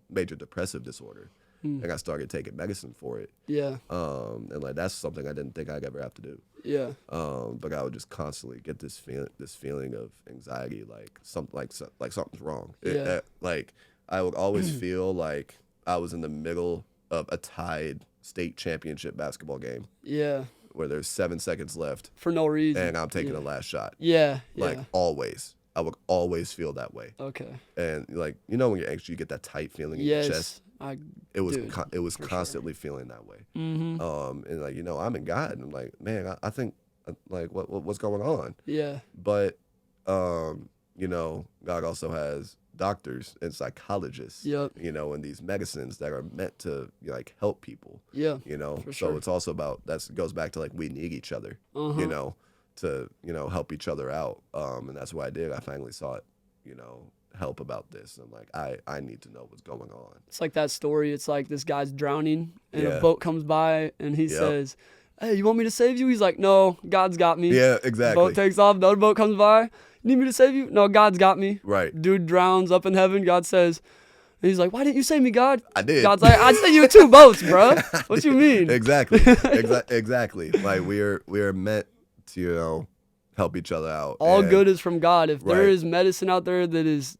major depressive disorder. and I started taking medicine for it. Yeah. And like that's something I didn't think I'd ever have to do. Yeah. But I would just constantly get this feeling of anxiety, like something's wrong. Yeah. Like I would always feel like I was in the middle of a tied state championship basketball game. Yeah. Where there's 7 seconds left for no reason, and I'm taking the last shot. Yeah. Like always, I would always feel that way. Okay. And like when you're anxious, you get that tight feeling in your chest. It was constantly feeling that way. Mm-hmm. And like I'm in God, and I'm like, man, I think like what's going on? Yeah. But God also has doctors and psychologists. Yep. And these medicines that are meant to like help people. Yeah. So sure. it's also about goes back to like we need each other. To help each other out. And that's what I did. I finally sought help about this. I'm like, I need to know what's going on. It's like that story. It's like this guy's drowning and a boat comes by and he says, hey, you want me to save you? He's like, no, God's got me. Yeah, exactly. Boat takes off, another boat comes by. You need me to save you? No, God's got me. Right. Dude drowns up in heaven. God says, and he's like, why didn't you save me, God? I did. God's like, I sent you 2 boats, bro. What you mean? Exactly. Exactly. Like we are meant to, help each other out. All good is from God. If there is medicine out there that is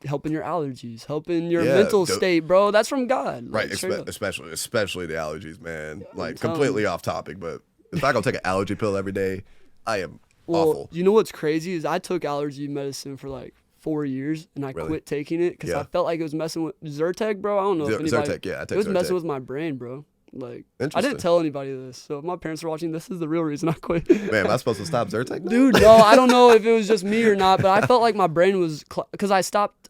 helping your allergies, helping your mental state, bro, that's from God. Right, like, especially the allergies, man. Like completely off topic, but if I go take an allergy pill every day, I am awful. You know what's crazy is I took allergy medicine for like 4 years and I quit taking it because I felt like it was messing with Zyrtec, bro. I don't know if anybody. Zyrtec, I take it was Zyrtec. Messing with my brain, bro. Like, I didn't tell anybody this, so if my parents are watching, this is the real reason I quit. Man, am I supposed to stop Zyrtec now? Dude, no, I don't know if it was just me or not, but I felt like my brain was, because I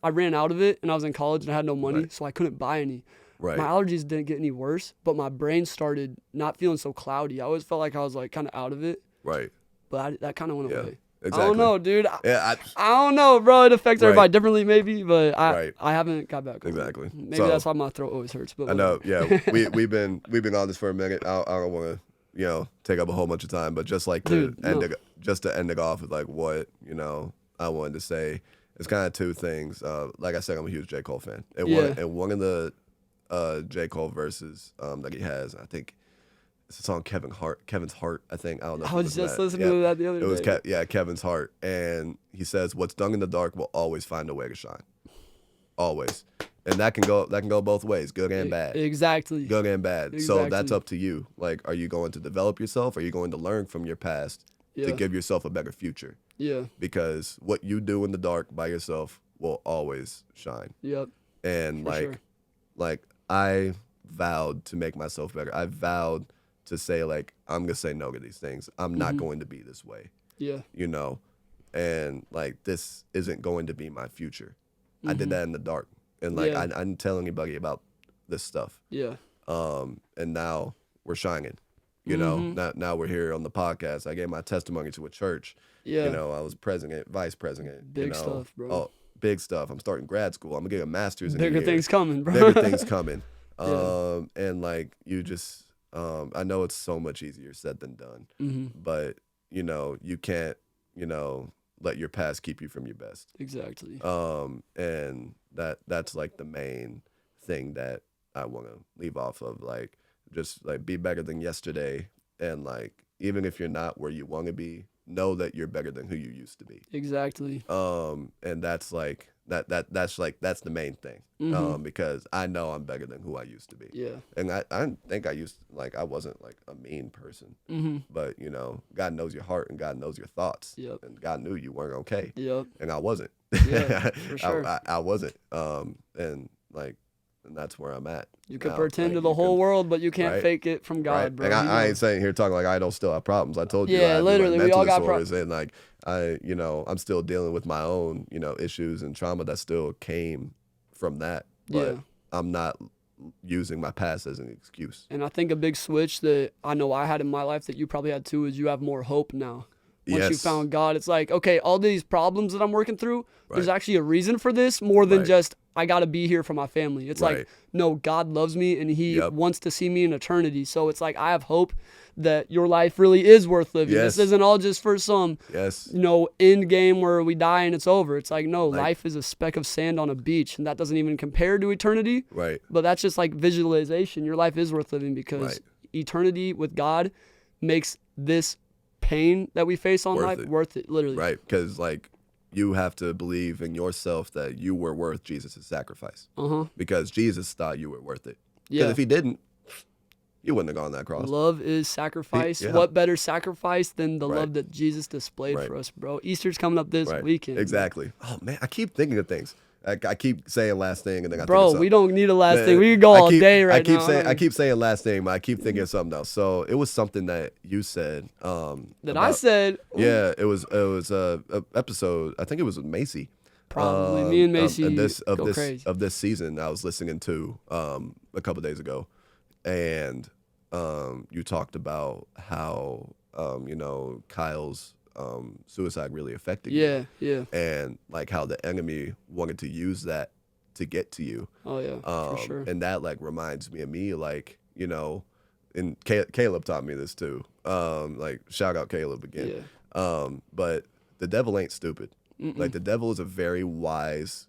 ran out of it, and I was in college, and I had no money, so I couldn't buy any. Right. My allergies didn't get any worse, but my brain started not feeling so cloudy. I always felt like I was, like, kind of out of it. Right. But that kind of went away. Exactly. I don't know, dude. I don't know, bro. It affects everybody differently, maybe, but I haven't got back on exactly. it. Maybe that's why my throat always hurts. But I know, yeah. we've been on this for a minute. I don't want to, take up a whole bunch of time, but just like to end it off with like what I wanted to say. It's kind of 2 things. Like I said, I'm a huge J. Cole fan, and one of the J. Cole verses that he has, I think. It's a song Kevin's Heart, I think. I don't know. I was just listening to that the other day. It was Kevin's Heart. And he says, what's done in the dark will always find a way to shine. Always. And that can go both ways, good and bad. Exactly. Good and bad. Exactly. So that's up to you. Like, are you going to develop yourself? Or are you going to learn from your past to give yourself a better future? Yeah. Because what you do in the dark by yourself will always shine. Yep. And like I vowed to make myself better. I vowed to say, like, I'm going to say no to these things. I'm not going to be this way. Yeah. And, like, this isn't going to be my future. I did that in the dark. And, like, I didn't tell anybody about this stuff. Yeah. And now we're shining. Now we're here on the podcast. I gave my testimony to a church. Yeah. I was president, vice president. Big stuff, bro. Oh, big stuff. I'm starting grad school. I'm going to get a master's in Bigger things coming, bro. Bigger things coming. And, like, you just... I know it's so much easier said than done, but you can't, let your past keep you from your best. Exactly. And that's like the main thing that I want to leave off of, like, just like be better than yesterday. And like, even if you're not where you want to be, know that you're better than who you used to be. Exactly. And that's like, that's the main thing. Because I know I'm better than who I used to be. Yeah. And I think I wasn't like a mean person. But God knows your heart and God knows your thoughts. Yep. And God knew you weren't okay. Yep. And I wasn't. Yeah, for sure. I wasn't. And that's where I'm at. You could pretend to the whole world, but you can't fake it from God, bro. And I ain't saying here talking like I don't still have problems. I told you. Yeah, literally, we all got problems. And like I'm still dealing with my own, issues and trauma that still came from that. But I'm not using my past as an excuse. And I think a big switch that I know I had in my life that you probably had too is you have more hope now. Once you found God, it's like, okay, all these problems that I'm working through, there's actually a reason for this more than just I got to be here for my family. It's like, no, God loves me and he wants to see me in eternity. So it's like, I have hope that your life really is worth living. This isn't all just for some, end game where we die and it's over. It's like, no, life is a speck of sand on a beach, and that doesn't even compare to eternity. Right. But that's just like visualization. Your life is worth living because eternity with God makes this pain that we face on life worth it, literally. Right, because like you have to believe in yourself that you were worth Jesus' sacrifice. Because Jesus thought you were worth it. Because if he didn't, you wouldn't have gone that cross. Love is sacrifice. What better sacrifice than the love that Jesus displayed for us, bro? Easter's coming up this weekend. Exactly. Oh, man, I keep thinking of things. I keep saying last thing, and then I think of something. We don't need a last thing. We can go all day now. I keep saying last thing, but I keep thinking of something else. So it was something that you said. I said? Yeah, it was a episode. I think it was with Macy. Probably me and Macy of this season. I was listening to a couple days ago, and you talked about how Kyle's suicide really affected you. Yeah. And like how the enemy wanted to use that to get to you. Oh yeah, for sure. And that like reminds me of me, like, and Caleb taught me this too. Like shout out Caleb again. Yeah. But the devil ain't stupid. Like the devil is a very wise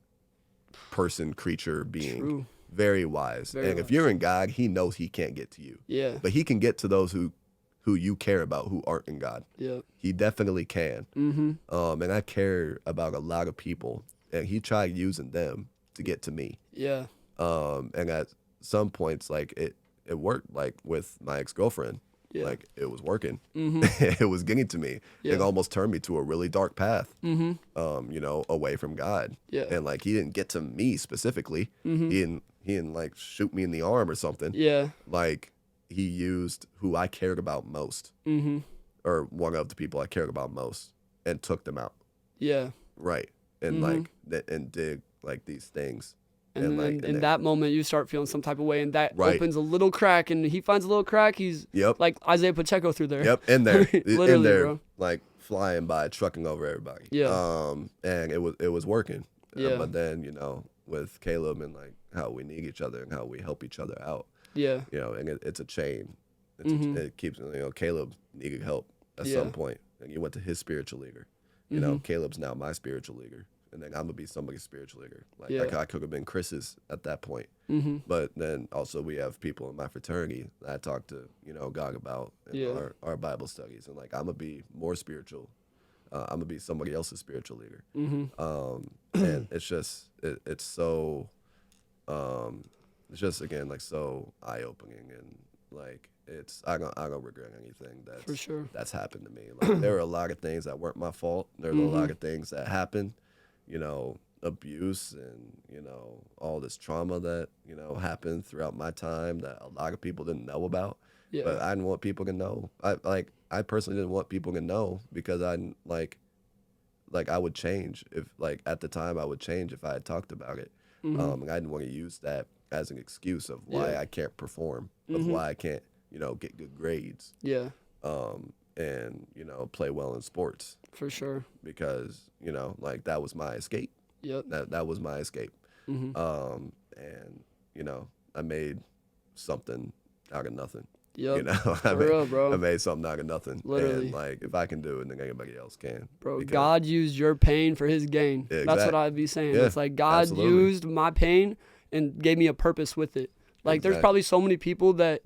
person, creature, being. True. Very wise. And if you're in God, he knows he can't get to you. Yeah. But he can get to those who you care about, who aren't in God. Yeah. He definitely can. And I care about a lot of people, and he tried using them to get to me. Yeah. And at some points, like it worked, like with my ex-girlfriend. Yeah. Like it was working. It was getting to me. Yeah. It almost turned me to a really dark path. Away from God. Yeah. And like he didn't get to me specifically. He didn't like shoot me in the arm or something. Yeah. Like he used who I cared about most, or one of the people I cared about most, and took them out. Yeah. Right. And and did like these things. And then in that moment, you start feeling some type of way, and that opens a little crack, and he finds a little crack. He's like Isaiah Pacheco through there. Yep, in there, literally, in there, bro. Like flying by, trucking over everybody. Yeah. And it was working. Yeah. But then with Caleb and like how we need each other and how we help each other out. Yeah. And it's a chain. It keeps Caleb needed help at some point, and you went to his spiritual leader. Caleb's now my spiritual leader. And then I'm going to be somebody's spiritual leader. Like I could have been Chris's at that point. But then also we have people in my fraternity that I talk to, God about in our Bible studies. And like, I'm going to be more spiritual. I'm going to be somebody else's spiritual leader. And it's just, it's so, it's just, again, like so eye-opening. And like, I don't regret anything that's happened to me. Like there are a lot of things that weren't my fault. There's a lot of things that happened. Abuse and, all this trauma that, happened throughout my time that a lot of people didn't know about. Yeah. But I didn't want people to know. I personally didn't want people to know because I would change if, like, at the time I would change if I had talked about it. And I didn't want to use that as an excuse of why I can't perform, of why I can't, get good grades. Yeah. And, play well in sports. For sure. Because, like that was my escape. Yep. That was my escape. And, I made something out of nothing. Yep. I made something out of nothing. Literally. And like if I can do it, then anybody else can. Bro, God used your pain for his gain. Yeah, exactly. That's what I'd be saying. Yeah, it's like God absolutely. used my pain and gave me a purpose with it. Like there's probably so many people that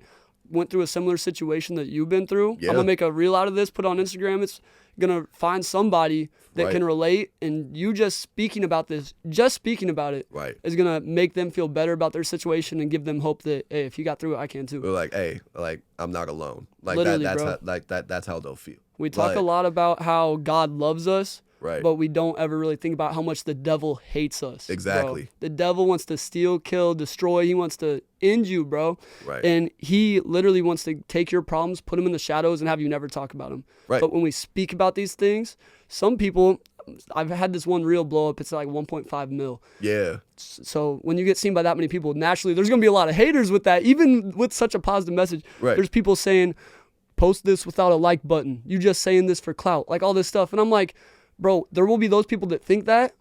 went through a similar situation that you've been through. Yeah. I'm gonna make a reel out of this, put it on Instagram. It's gonna find somebody that can relate, and you just speaking about this, just speaking about it, is gonna make them feel better about their situation and give them hope that, hey, if you got through it, I can too. We're like, hey, like I'm not alone. Like literally, that's bro. That's how they'll feel. We talk a lot about how God loves us. Right. But we don't ever really think about how much the devil hates us. Exactly. Bro. The devil wants to steal, kill, destroy. He wants to end you, bro. Right. And he literally wants to take your problems, put them in the shadows, and have you never talk about them. Right. But when we speak about these things, some people, I've had this one reel blow up. It's like 1.5 mil. Yeah. So when you get seen by that many people, naturally, there's going to be a lot of haters with that, even with such a positive message. Right. There's people saying, post this without a like button. You just saying this for clout, like all this stuff. And I'm like, bro, there will be those people that think that,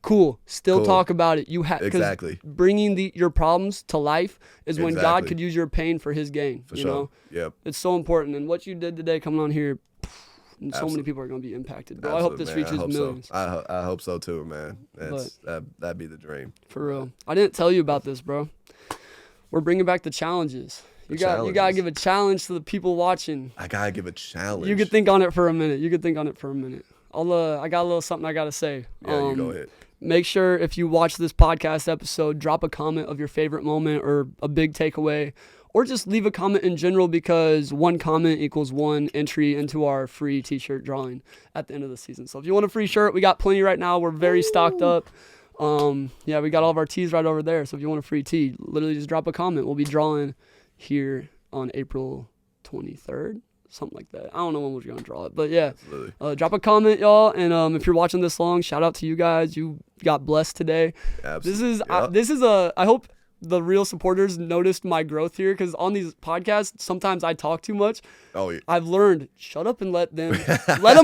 Cool. Still talk about it. You have exactly bringing your problems to life is when God Exactly. could use your pain for His gain. for you sure. know, Yep. it's so important. And what you did today, coming on here, and so many people are gonna be impacted. Bro, I hope this Absolutely, man. reaches millions. I hope so too, man. That'd be the dream. For real. I didn't tell you about this, bro. We're bringing back the challenges. You gotta give a challenge to the people watching. I gotta give a challenge. You could think on it for a minute. I got a little something I gotta say. Yeah, you go ahead. Make sure if you watch this podcast episode, drop a comment of your favorite moment or a big takeaway, or just leave a comment in general, because one comment equals one entry into our free t-shirt drawing at the end of the season. So if you want a free shirt, we got plenty right now. We're very stocked up. Yeah, we got all of our tees right over there. So if you want a free tee, literally just drop a comment. We'll be drawing here on April 23rd. Something like that. I don't know when we're going to draw it, but yeah, drop a comment, y'all. And if you're watching this long, shout out to you guys. You got blessed today. Absolutely. I hope the real supporters noticed my growth here, because on these podcasts, sometimes I talk too much. Oh, yeah. I've learned, shut up and let them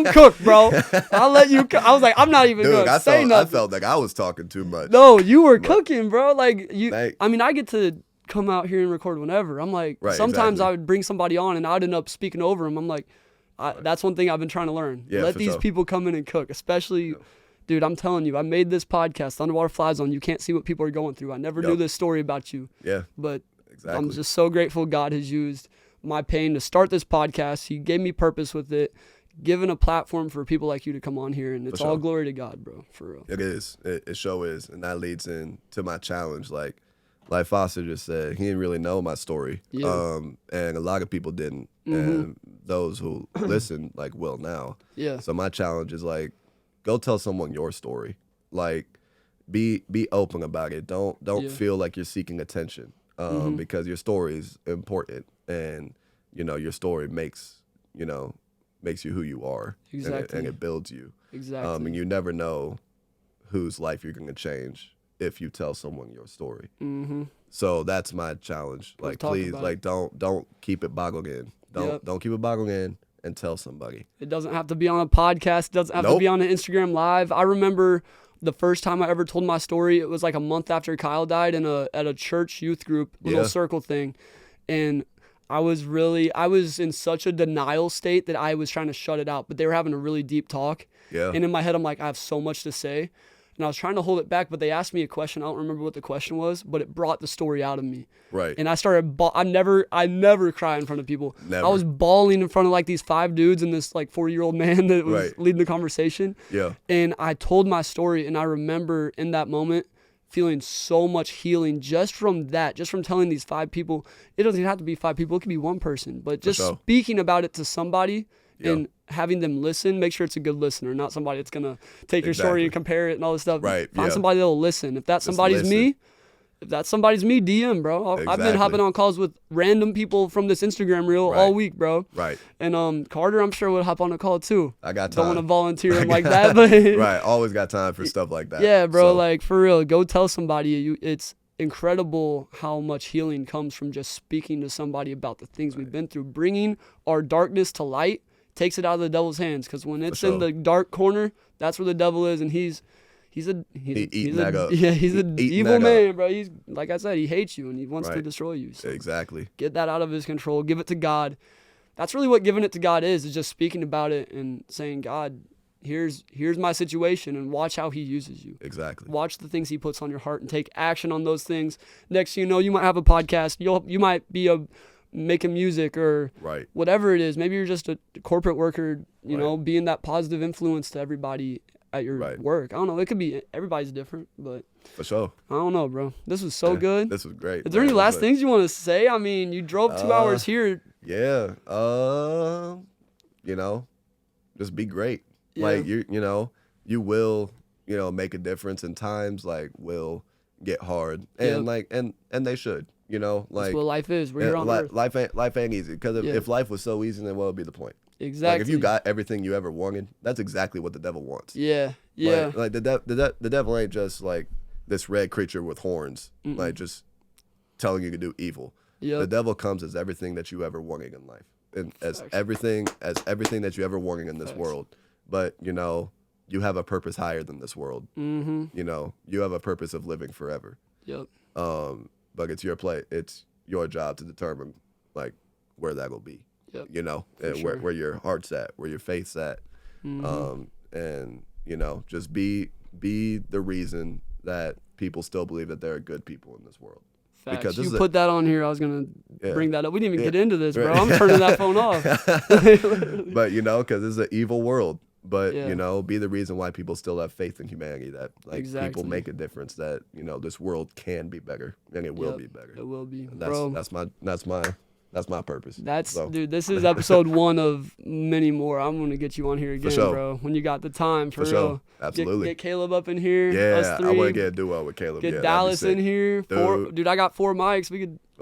cook, bro. I'll let you cook. I was like, I'm not even going to say nothing. I felt like I was talking too much. No, you were cooking, bro. Like I mean, I get to come out here and record whenever. I'm like, sometimes I would bring somebody on and I'd end up speaking over them. I'm like, that's one thing I've been trying to learn. Yeah, let these people come in and cook, especially. Yeah. Dude, I'm telling you, I made this podcast, Underwater FlyZone. You can't see what people are going through. I never knew this story about you. Yeah. But I'm just so grateful God has used my pain to start this podcast. He gave me purpose with it, given a platform for people like you to come on here, and it's all glory to God, bro, for real. It is. It sure is. And that leads into my challenge. Like Foster just said, he didn't really know my story. Yeah. And a lot of people didn't. Mm-hmm. And those who listen, will now. Yeah. So my challenge is, go tell someone your story. Be open about it. Don't feel like you're seeking attention, because your story is important, and your story makes you who you are. Exactly. And it builds you. Exactly. And you never know whose life you're going to change if you tell someone your story. Mm-hmm. So that's my challenge. Please, don't keep it boggled in. Don't keep it boggled in. And tell somebody. It doesn't have to be on a podcast. It doesn't have to be on an Instagram Live. I remember the first time I ever told my story, it was like a month after Kyle died at a church youth group, little circle thing. And I was in such a denial state that I was trying to shut it out, but they were having a really deep talk. Yeah. And in my head, I'm like, I have so much to say. And I was trying to hold it back, but they asked me a question. I don't remember what the question was, but it brought the story out of me. Right. And I started, I never cry in front of people. Never. I was bawling in front of these 5 dudes and this 40-year-old man that was leading the conversation. Yeah. And I told my story, and I remember in that moment feeling so much healing just from telling these 5 people. It doesn't have to be 5 people. It could be 1 person, but just speaking about it to somebody. Yep. And having them listen, make sure it's a good listener, not somebody that's going to take your story and compare it and all this stuff. Right. Find somebody that'll listen. If that's somebody's me, DM, bro. I've been hopping on calls with random people from this Instagram reel all week, bro. Right. And Carter, I'm sure, would hop on a call too. I got time. Don't want to volunteer him like that, but right. Always got time for stuff like that. Yeah, bro. So. For real, go tell somebody. It's incredible how much healing comes from just speaking to somebody about the things we've been through. Bringing our darkness to light takes it out of the devil's hands, because when it's in the dark corner, that's where the devil is, and he's an evil man, bro. He's, like I said, he hates you and he wants to destroy you. So exactly. Get that out of his control. Give it to God. That's really what giving it to God is just speaking about it and saying, God, here's my situation, and watch how he uses you. Exactly. Watch the things he puts on your heart and take action on those things. Next thing you know, you might have a podcast. You might be making music or whatever it is. Maybe you're just a corporate worker, you know, being that positive influence to everybody at your work. I don't know. It could be, everybody's different, but for sure. I don't know, bro. This was so good. This was great. Is there any last things you want to say? I mean, you drove 2 hours here. Yeah. Just be great. Yeah. You will, make a difference, and times will get hard, and and they should. That's what life is. We're on Earth. Life ain't easy, because if life was so easy, then what would be the point? Exactly. If you got everything you ever wanted, that's exactly what the devil wants. Yeah. Yeah. The devil ain't just this red creature with horns, just telling you to do evil. Yep. The devil comes as everything that you ever wanted in life, and as everything that you ever wanted in this world. But you have a purpose higher than this world. Mm-hmm. You know, you have a purpose of living forever. Yep. But it's your job to determine like where that will be. Yep. You know, and sure. where your heart's at, where your faith's at. Mm-hmm. And you know, just be the reason that people still believe that there are good people in this world. Facts. Because you put that on here, I was gonna bring that up. We didn't even get into this, bro. I'm turning that phone off. But you know, because it's an evil world. But you know, be the reason why people still have faith in humanity. That like people make a difference. That you know, this world can be better, and it will be better. It will be. And bro. That's my purpose. Dude, this is episode 1 of many more. I'm gonna get you on here again, bro. When you got the time, for real. Sure. Absolutely. Get Caleb up in here. Yeah, us 3. I want to get a duo with Caleb. Get Dallas in here. Dude, I got 4 mics.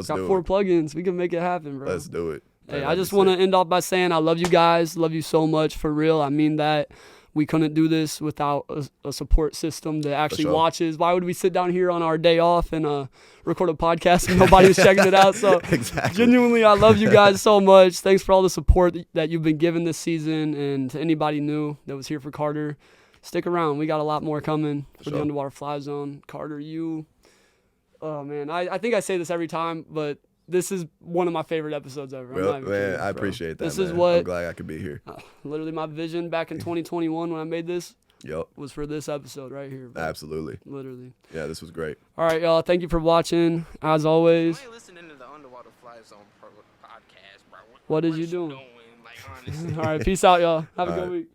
Got 4 plugins. We can make it happen, bro. Let's do it. Hey, I just want to end off by saying I love you guys. Love you so much, for real. I mean that. We couldn't do this without a support system that actually watches. Why would we sit down here on our day off and record a podcast and nobody was checking it out? So genuinely, I love you guys so much. Thanks for all the support that you've been given this season. And to anybody new that was here for Carter, stick around. We got a lot more coming for the Underwater FlyZone. Carter, oh man, I think I say this every time, but this is one of my favorite episodes ever. Well, man, I appreciate that. Is what I'm glad I could be here. Literally, my vision back in 2021 when I made this was for this episode right here. Bro. Absolutely. Literally. Yeah, this was great. All right, y'all. Thank you for watching. As always. I ain't listening to the Underwater FlyZone podcast, bro. What is you doing? Like, honestly. All right, peace out, y'all. Have a good week.